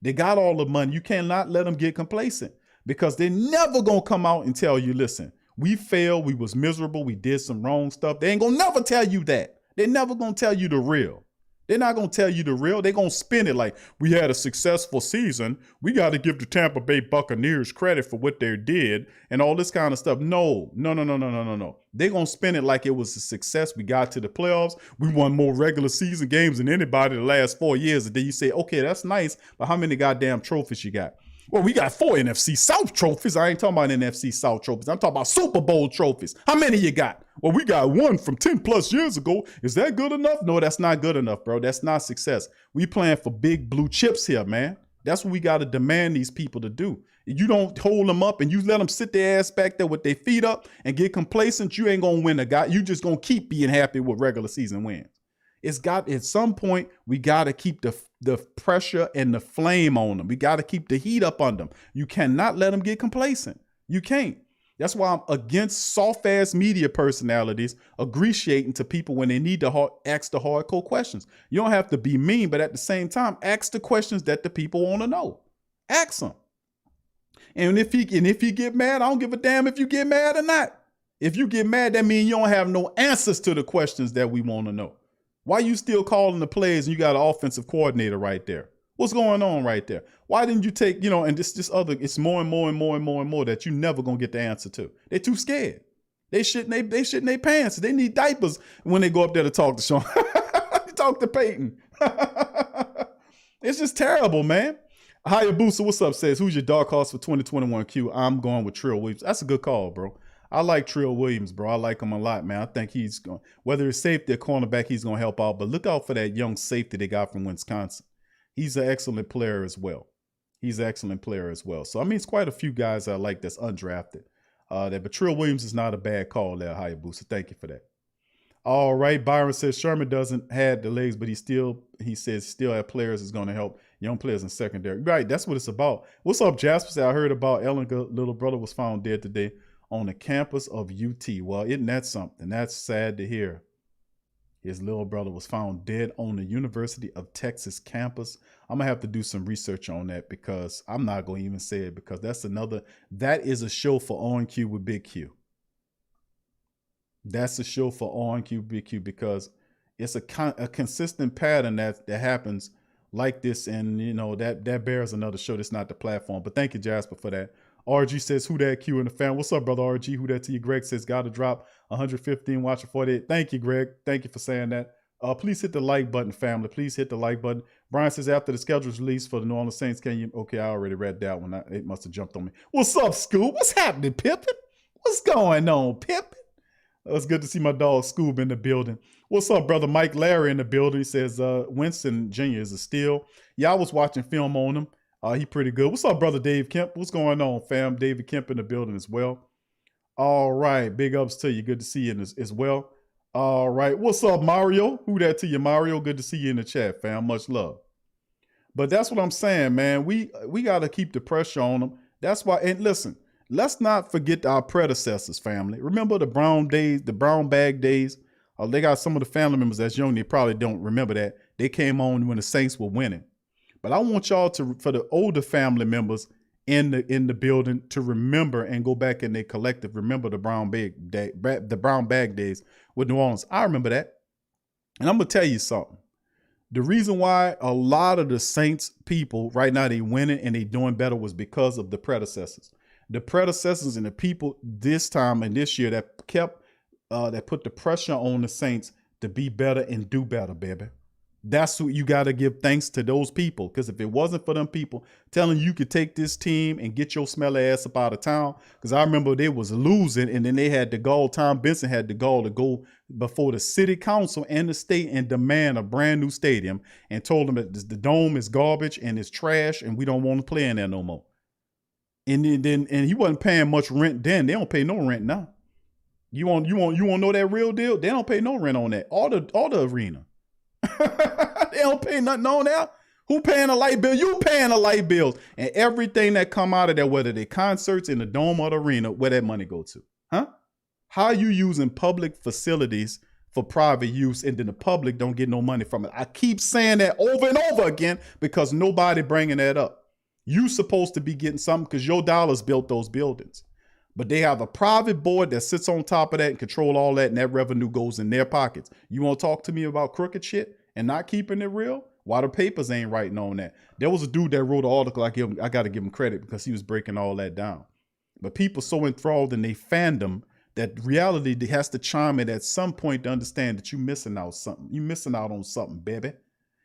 They got all the money. You cannot let them get complacent, because they're never going to come out and tell you, listen, we failed. We was miserable. We did some wrong stuff. They ain't going to never tell you that. They're never going to tell you the real. They're not going to tell you the real. They're going to spin it like we had a successful season. We got to give the Tampa Bay Buccaneers credit for what they did and all this kind of stuff. No. They're going to spin it like it was a success. We got to the playoffs. We won more regular season games than anybody the last 4 years. And then you say, okay, that's nice, but how many goddamn trophies you got? Well, we got 4 NFC South trophies. I ain't talking about NFC South trophies. I'm talking about Super Bowl trophies. How many you got? Well, we got 1 from 10 plus years ago. Is that good enough? No, that's not good enough, bro. That's not success. We playing for big blue chips here, man. That's what we got to demand these people to do. You don't hold them up and you let them sit their ass back there with their feet up and get complacent. You ain't going to win a guy. You just going to keep being happy with regular season wins. It's got, at some point, we got to keep the pressure and the flame on them. We got to keep the heat up on them. You cannot let them get complacent. You can't. That's why I'm against soft-ass media personalities aggreciating to people when they need to ask the hardcore questions. You don't have to be mean, but at the same time, ask the questions that the people want to know. Ask them. And if he get mad, I don't give a damn if you get mad or not. If you get mad, that means you don't have no answers to the questions that we want to know. Why you still calling the plays and you got an offensive coordinator right there? What's going on right there? Why didn't you take, and this other, it's more and more that you never going to get the answer to. They're too scared. They shit in their pants. They need diapers when they go up there to talk to Sean. Talk to Peyton. It's just terrible, man. Hayabusa, what's up, says, who's your dark horse for 2021 Q? I'm going with Trill Williams. That's a good call, bro. I like Trill Williams, bro. I like him a lot, man. I think he's going, whether it's safety or cornerback, he's going to help out. But look out for that young safety they got from Wisconsin. He's an excellent player as well. So, I mean, it's quite a few guys I like that's undrafted. But Trill Williams is not a bad call there, Hayabusa. Thank you for that. All right. Byron says Sherman doesn't have the legs, but he says still have players is going to help young players in secondary. Right. That's what it's about. What's up, Jasper? I heard about Ellinger's little brother was found dead today on the campus of UT. Well, isn't that something? That's sad to hear. His little brother was found dead on the University of Texas campus. I'm going to have to do some research on that, because I'm not going to even say it, because that is a show for On Q with Big Q. That's a show for On Q, Big Q, because it's a consistent pattern that happens like this. And, that bears another show. That's not the platform. But thank you, Jasper, for that. RG says, who that Q in the fan? What's up, brother RG? Who that to you? Greg says, got to drop 115, watching 48. Thank you, Greg. Thank you for saying that. Please hit the like button, family. Please hit the like button. Brian says, after the schedule's released for the New Orleans Saints, okay, I already read that one. It must have jumped on me. What's up, Scoob? What's happening, Pippin? What's going on, Pippin? It's good to see my dog Scoob in the building. What's up, brother Mike Larry in the building? He says, Winston Jr. is a steal. Yeah, I was watching film on him. He pretty good. What's up, brother Dave Kemp? What's going on, fam? David Kemp in the building as well. All right. Big ups to you. Good to see you as well. All right. What's up, Mario? Who that to you, Mario? Good to see you in the chat, fam. Much love. But that's what I'm saying, man. We got to keep the pressure on them. That's why. And listen, let's not forget our predecessors, family. Remember the brown days, the brown bag days? They got some of the family members that's young. They probably don't remember that. They came on when the Saints were winning. But I want y'all to, for the older family members in the building, to remember and go back in their collective, remember the brown bag days with New Orleans. I remember that. And I'm gonna tell you something. The reason why a lot of the Saints people right now, they winning and they doing better, was because of the predecessors. The predecessors and the people this time and this year that kept that put the pressure on the Saints to be better and do better, baby. That's what you got to give thanks to, those people. Because if it wasn't for them people telling you could take this team and get your smelly ass up out of town, because I remember they was losing, and then they had the gall, Tom Benson had the gall to go before the city council and the state and demand a brand new stadium, and told them that the dome is garbage and it's trash and we don't want to play in there no more. And then he wasn't paying much rent then. They don't pay no rent now. You want to know that real deal? They don't pay no rent on that. All the arena. They don't pay nothing on there. Who paying a light bill? You paying a light bill. And everything that come out of there, whether they concerts in the dome or the arena, where that money go to? Huh? How are you using public facilities for private use and then the public don't get no money from it? I keep saying that over and over again because nobody bringing that up. You supposed to be getting something because your dollars built those buildings. But they have a private board that sits on top of that and control all that, and that revenue goes in their pockets. You want to talk to me about crooked shit and not keeping it real? Why the papers ain't writing on that? There was a dude that wrote an article. I got to give him credit because he was breaking all that down. But people so enthralled in their fandom that reality has to chime in at some point to understand that you're missing out something. You're missing out on something, baby.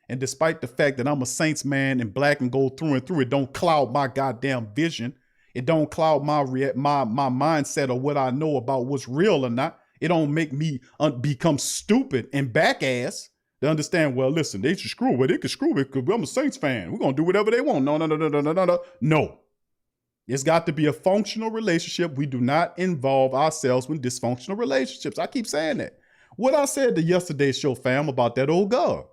And despite the fact that I'm a Saints man and black and gold through and through, it don't cloud my goddamn vision. It don't cloud my mindset or what I know about what's real or not. It don't make me become stupid and back ass to understand, well, listen, they should screw it. They can screw it because I'm a Saints fan. We're going to do whatever they want. No. No. It's got to be a functional relationship. We do not involve ourselves in dysfunctional relationships. I keep saying that. What I said to yesterday's show, fam, about that old girl.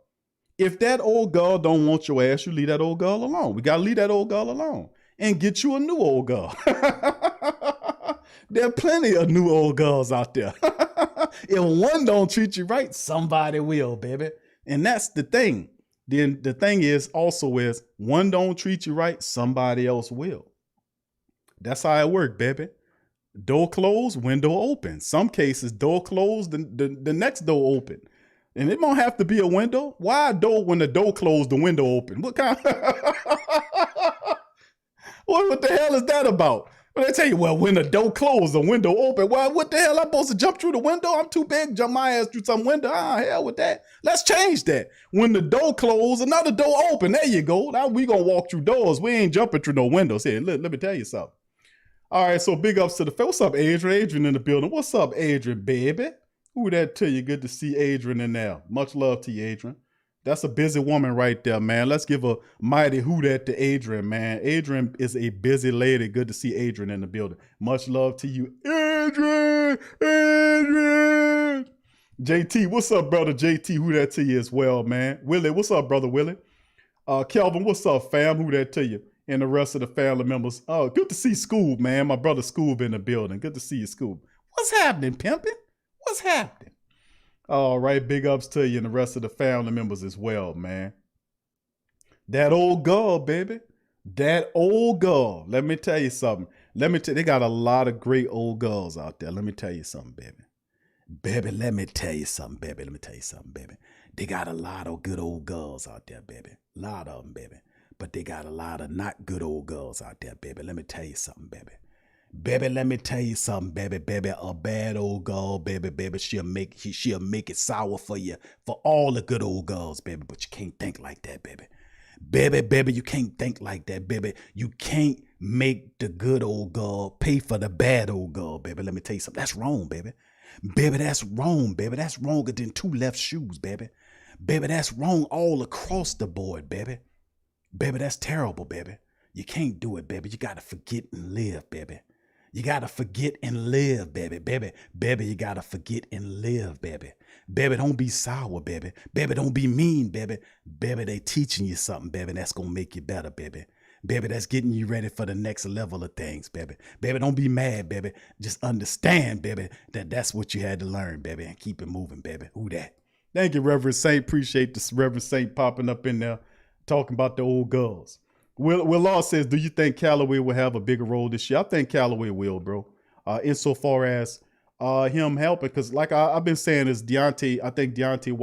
If that old girl don't want your ass, you leave that old girl alone. We got to leave that old girl alone and get you a new old girl. There are plenty of new old girls out there. If one don't treat you right, somebody will, baby. And that's the thing. Then the thing is also is one don't treat you right, somebody else will. That's how it works, baby. Door closed, window open. Some cases, door closed, the next door open. And it don't have to be a window. Why a door when the door closed, the window open? What kind what the hell is that about? When they tell you, well, when the door closed, the window open. Well, what the hell? I'm supposed to jump through the window? I'm too big, jump my ass through some window. Hell with that. Let's change that. When the door closed, another door open. There you go. Now we gonna walk through doors. We ain't jumping through no windows. Here, let me tell you something. All right, so big ups to the what's up, Adrian? Adrian in the building. What's up, Adrian, baby? Who that to you? Good to see Adrian in there. Much love to you, Adrian. That's a busy woman right there, man. Let's give a mighty who that to Adrian, man. Adrian is a busy lady. Good to see Adrian in the building. Much love to you, Adrian. Adrian. JT, what's up, brother? JT, who that to you as well, man. Willie, what's up, brother Willie? Kelvin, what's up, fam? Who that to you? And the rest of the family members. Oh, good to see Scoob, man. My brother Scoob in the building. Good to see you, Scoob. What's happening, pimpin'? What's happening? All right, big ups to you and the rest of the family members as well, man. That old girl, baby. That old girl. Let me tell you something. They got a lot of great old girls out there. Let me tell you something, baby. Baby, let me tell you something, baby. Let me tell you something, baby. They got a lot of good old girls out there, baby. A lot of them, baby. But they got a lot of not good old girls out there, baby. Let me tell you something, baby. Baby, let me tell you something, baby, baby. A bad old girl, baby, baby, she'll make it sour for you, for all the good old girls, baby. But you can't think like that, baby. Baby, you can't think like that, baby. You can't make the good old girl pay for the bad old girl, baby. Let me tell you something. That's wrong, baby. Baby, that's wrong, baby. That's wronger than two left shoes, baby. Baby, that's wrong all across the board, baby. Baby, that's terrible, baby. You can't do it, baby. You got to forget and live, baby. You got to forget and live, baby. Baby, you got to forget and live, baby. Baby, don't be sour, baby. Baby, don't be mean, baby. Baby, they teaching you something, baby, that's going to make you better, baby. Baby, that's getting you ready for the next level of things, baby. Baby, don't be mad, baby. Just understand, baby, that that's what you had to learn, baby, and keep it moving, baby. Who that? Thank you, Reverend Saint. Appreciate this Reverend Saint popping up in there. talking about the old girls. Will Law says, do you think Callaway will have a bigger role this year? I think Callaway will, bro. Insofar as him helping, because like I've been saying is I think Deontay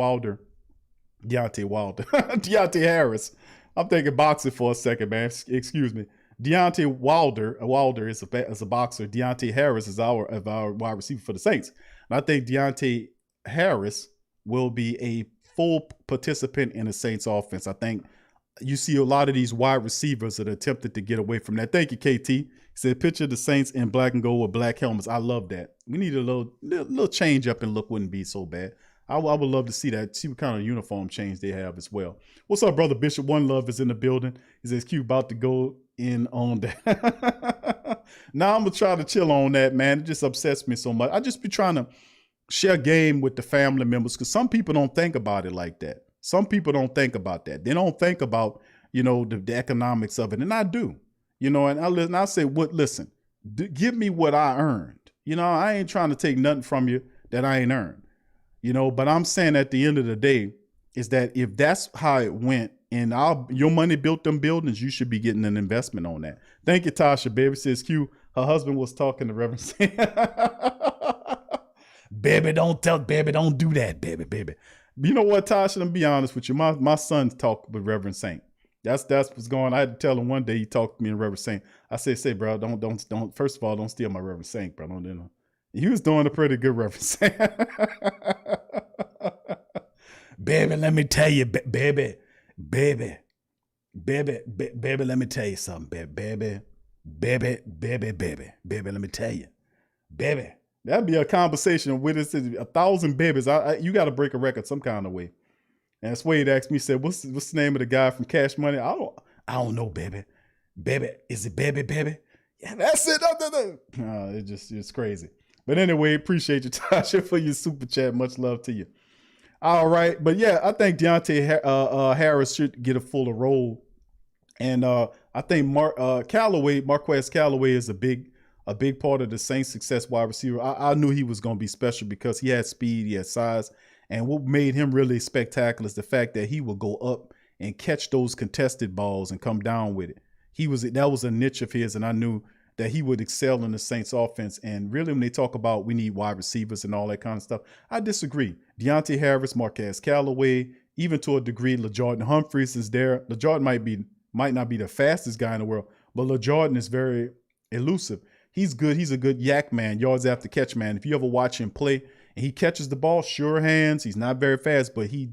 Harris. I'm thinking boxing for a second, man. Excuse me. Deontay Wilder is a boxer. Deontay Harris is our wide receiver for the Saints. And I think Deontay Harris will be a full participant in the Saints offense. I think you see a lot of these wide receivers that are attempted to get away from that. Thank you, KT. He said, picture the Saints in black and gold with black helmets. I love that. We need a little change up and look wouldn't be so bad. I would love to see that, see what kind of uniform change they have as well. What's up, brother Bishop? One Love is in the building. He says, Q about to go in on that. Now I'm going to try to chill on that, man. It just upsets me so much. I just be trying to share game with the family members because some people don't think about it like that. Some people don't think about that. They don't think about, the economics of it. And I do, and I say, listen, give me what I earned. I ain't trying to take nothing from you that I ain't earned. But I'm saying at the end of the day is that if that's how it went and your money built them buildings, you should be getting an investment on that. Thank you, Tasha. Baby says Q, her husband was talking to Reverend Saint. Baby, don't do that, baby. You know what, Tasha? Let me be honest with you. My son talked with Reverend Saint. That's what's going on. I had to tell him one day he talked to me and Reverend Saint. I said, say, bro, don't. First of all, don't steal my Reverend Saint, bro. Don't. He was doing a pretty good Reverend Saint. Baby, let me tell you, baby, let me tell you something, baby, let me tell you, baby. That'd be a conversation with us, 1,000 babies. You got to break a record some kind of way. And Swade asked me, said, what's the name of the guy from Cash Money? I don't know, baby. Is it baby? Yeah, that's it. It's crazy. But anyway, appreciate you, Tasha, for your super chat. Much love to you. All right. But yeah, I think Deontay Harris should get a fuller role. And I think Marquez Callaway is a big part of the Saints' success wide receiver. I knew he was going to be special because he had speed, he had size. And what made him really spectacular is the fact that he would go up and catch those contested balls and come down with it. That was a niche of his, and I knew that he would excel in the Saints offense. And really, when they talk about we need wide receivers and all that kind of stuff, I disagree. Deontay Harris, Marquez Callaway, even to a degree, LaJordan Humphreys is there. LaJordan might not be the fastest guy in the world, but LaJordan is very elusive. He's good. He's a good yak man, yards after catch man. If you ever watch him play and he catches the ball, sure hands, he's not very fast, but he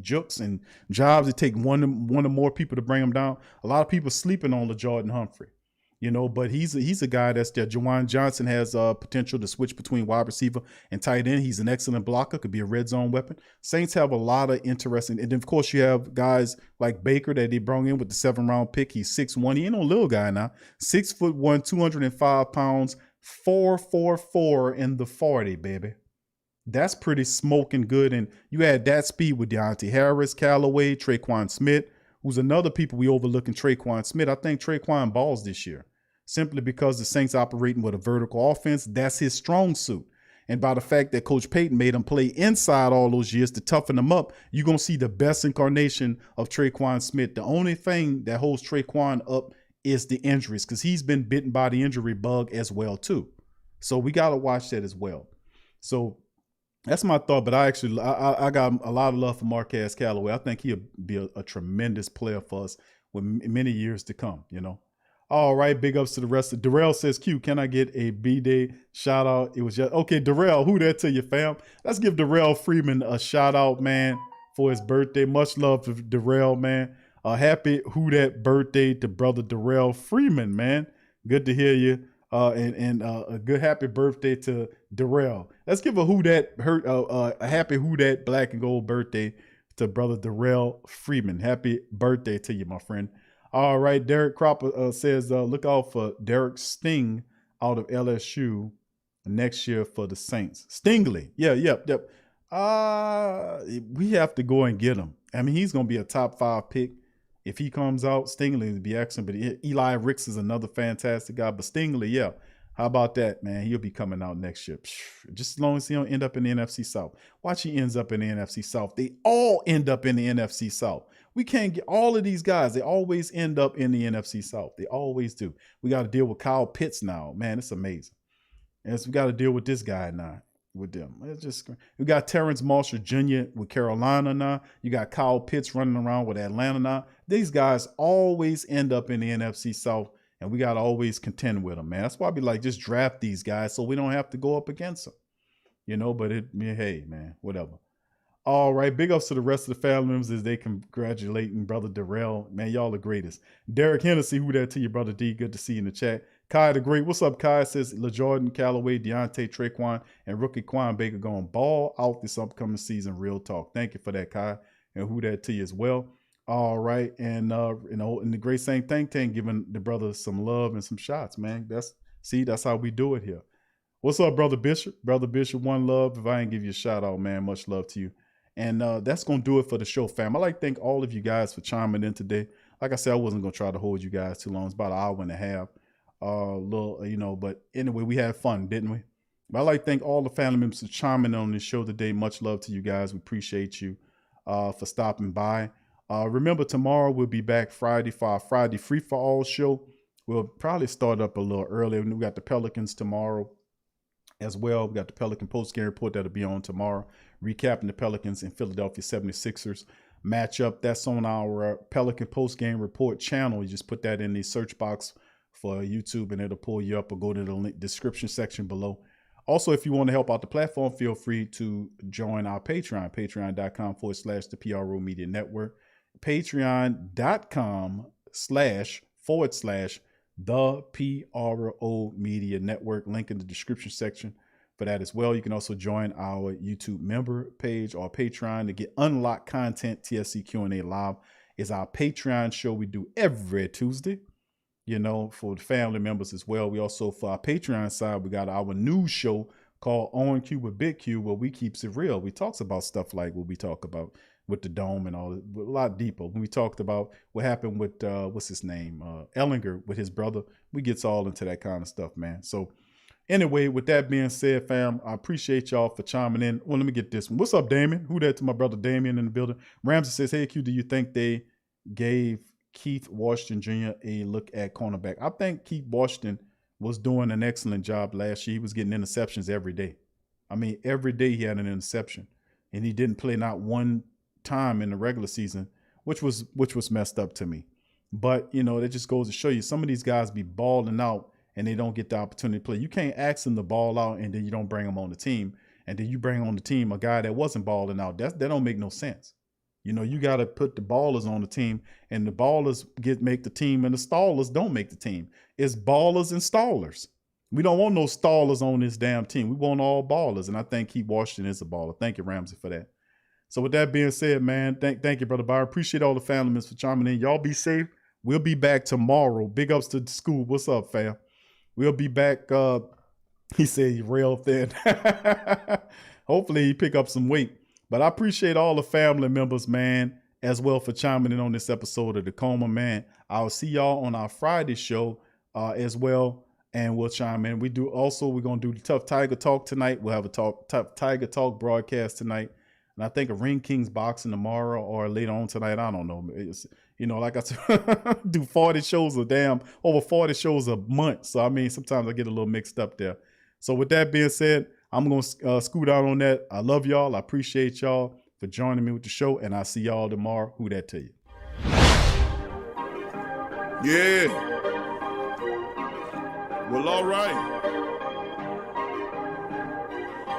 jukes and jobs. It takes one or more people to bring him down. A lot of people sleeping on LaJordan Humphrey. But he's a guy that's there. Juwan Johnson has potential to switch between wide receiver and tight end. He's an excellent blocker, could be a red zone weapon. Saints have a lot of interesting, and then of course you have guys like Baker that they brought in with the 7th-round pick. He's 6'1". He ain't no little guy now. 6'1", 205 pounds, 4.44 in the 40, baby. That's pretty smoking good. And you had that speed with Deontay Harris, Callaway, Traquan Smith, who's another people we overlooking. Traquan Smith. I think Traquan balls this year simply because the Saints operating with a vertical offense. That's his strong suit. And by the fact that Coach Payton made him play inside all those years to toughen him up, you're going to see the best incarnation of Traquan Smith. The only thing that holds Traquan up is the injuries because he's been bitten by the injury bug as well, too. So we got to watch that as well. So that's my thought, but I got a lot of love for Marquez Callaway. I think he'll be a tremendous player for us with many years to come, All right, big ups to the rest of Darrell says, Q, can I get a B-Day shout out? It was just, okay, Darrell, who that to you, fam? Let's give Darrell Freeman a shout out, man, for his birthday. Much love to Darrell, man. Happy who that birthday to brother Darrell Freeman, man. Good to hear you. And a good happy birthday to Darrell. Let's give a happy who that black and gold birthday to brother Darrell Freeman. Happy birthday to you, my friend. All right, Derek Cropper says look out for Derek Sting out of LSU next year for the Saints. Stingley, yep. We have to go and get him. I mean, he's gonna be a top 5 pick. If he comes out, Stingley would be excellent. But Eli Ricks is another fantastic guy. But Stingley, yeah. How about that, man? He'll be coming out next year. Just as long as he don't end up in the NFC South. Watch he ends up in the NFC South. They all end up in the NFC South. We can't get all of these guys. They always end up in the NFC South. They always do. We got to deal with Kyle Pitts now. Man, it's amazing. And so we got to deal with this guy now with them. It's just, we got Terrence Marshall Jr. with Carolina now. You got Kyle Pitts running around with Atlanta now. These guys always end up in the NFC South, and we got to always contend with them, man. That's why I be like, just draft these guys so we don't have to go up against them. You know, but hey, man, whatever. All right, big ups to the rest of the family members as they congratulating Brother Darrell. Man, y'all the greatest. Derek Hennessy, who that to you, Brother D? Good to see you in the chat. Kai the Great, what's up, Kai? Says LaJordan, Callaway, Deontay, Traquan, and rookie Quan Baker going ball out this upcoming season. Real talk. Thank you for that, Kai. And who that to you as well. All right, and in the Great Saint Think Tank, giving the brother some love and some shots, man. That's how we do it here. What's up, Brother Bishop? Brother Bishop, one love. If I ain't give you a shout out, man, much love to you. And that's going to do it for the show, fam. I'd like to thank all of you guys for chiming in today. Like I said, I wasn't going to try to hold you guys too long. It's about an hour and a half. But anyway, we had fun, didn't we? But I'd like to thank all the family members for chiming in on this show today. Much love to you guys. We appreciate you for stopping by. Remember, tomorrow we'll be back Friday for our Friday Free for All show. We'll probably start up a little earlier. We got the Pelicans tomorrow as well. We got the Pelican post-game report that'll be on tomorrow, recapping the Pelicans and Philadelphia 76ers matchup. That's on our Pelican post-game report channel. You just put that in the search box for YouTube and it'll pull you up, or go to the link description section below. Also, if you want to help out the platform, feel free to join our Patreon, patreon.com/the PRO Media Network, patreon.com//the PRO Media Network. Link in the description section for that as well. You can also join our YouTube member page or Patreon to get unlocked content. TSC Q&A Live is our Patreon show we do every Tuesday, you know, for the family members as well. We also, for our Patreon side, we got our news show called On Q with Big Q, where we keeps it real. We talks about stuff like what we talk about with the dome and all, a lot deeper. When we talked about what happened with, what's his name? Ellinger with his brother. We gets all into that kind of stuff, man. So anyway, with that being said, fam, I appreciate y'all for chiming in. Well, let me get this one. What's up, Damien? Who that to my brother Damien in the building? Ramsey says, hey, Q, do you think they gave Keith Washington Jr. a look at cornerback? I think Keith Washington was doing an excellent job last year. He was getting interceptions every day. I mean, every day he had an interception, and he didn't play not one time in the regular season, which was messed up to me. But, you know, that just goes to show you some of these guys be balling out and they don't get the opportunity to play. You can't ask them to ball out and then you don't bring them on the team. And then you bring on the team a guy that wasn't balling out. That don't make no sense. You know, you got to put the ballers on the team, and the ballers make the team, and the stallers don't make the team. It's ballers and stallers. We don't want no stallers on this damn team. We want all ballers, and I think Keith Washington is a baller. Thank you, Ramsey, for that. So with that being said, man, thank you, Brother Byron. Appreciate all the family members for chiming in. Y'all be safe. We'll be back tomorrow. Big ups to the school. What's up, fam? We'll be back. He said he's real thin. Hopefully he pick up some weight. But I appreciate all the family members, man, as well, for chiming in on this episode of The Coma, man. I'll see y'all on our Friday show as well, and we'll chime in. We're going to do the Tough Tiger Talk tonight. We'll have a Tough Tiger Talk broadcast tonight. And I think a Ring Kings boxing tomorrow or later on tonight. I don't know. It's, you know, like I said, do 40 shows over 40 shows a month. So, I mean, sometimes I get a little mixed up there. So with that being said, I'm going to scoot out on that. I love y'all. I appreciate y'all for joining me with the show. And I'll see y'all tomorrow. Who that to you? Yeah. Well, all right.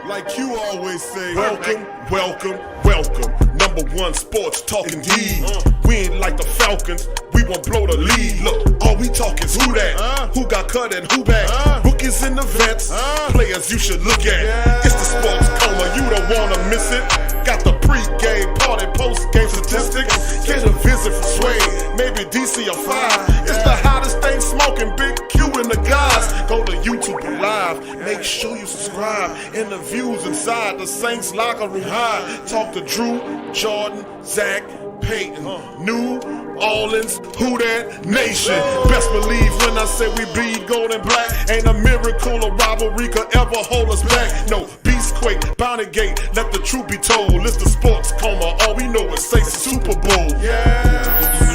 Like you always say, welcome, welcome, welcome. Number one sports talking D. We ain't like the Falcons, we won't blow the lead. Look, all we talk is who that, who got cut and who back. Rookies and the vets, players you should look at. It's the sports coma, you don't wanna miss it. Got the pre-game, party, post-game statistics. Get a visit from Sway, maybe DC or Fly. It's the hottest thing smoking, Big Q and the guys. Go to YouTube Live, make sure you subscribe. Interviews inside the Saints locker room high. Talk to Drew, Jordan, Zach, Peyton, New Orleans, who that nation? Best believe when I say we bleed gold and black. Ain't a miracle or rivalry could ever hold us back. No, Beastquake, Bounty Gate, let the truth be told. It's the sports coma, all we know is Saints Super Bowl. Yeah.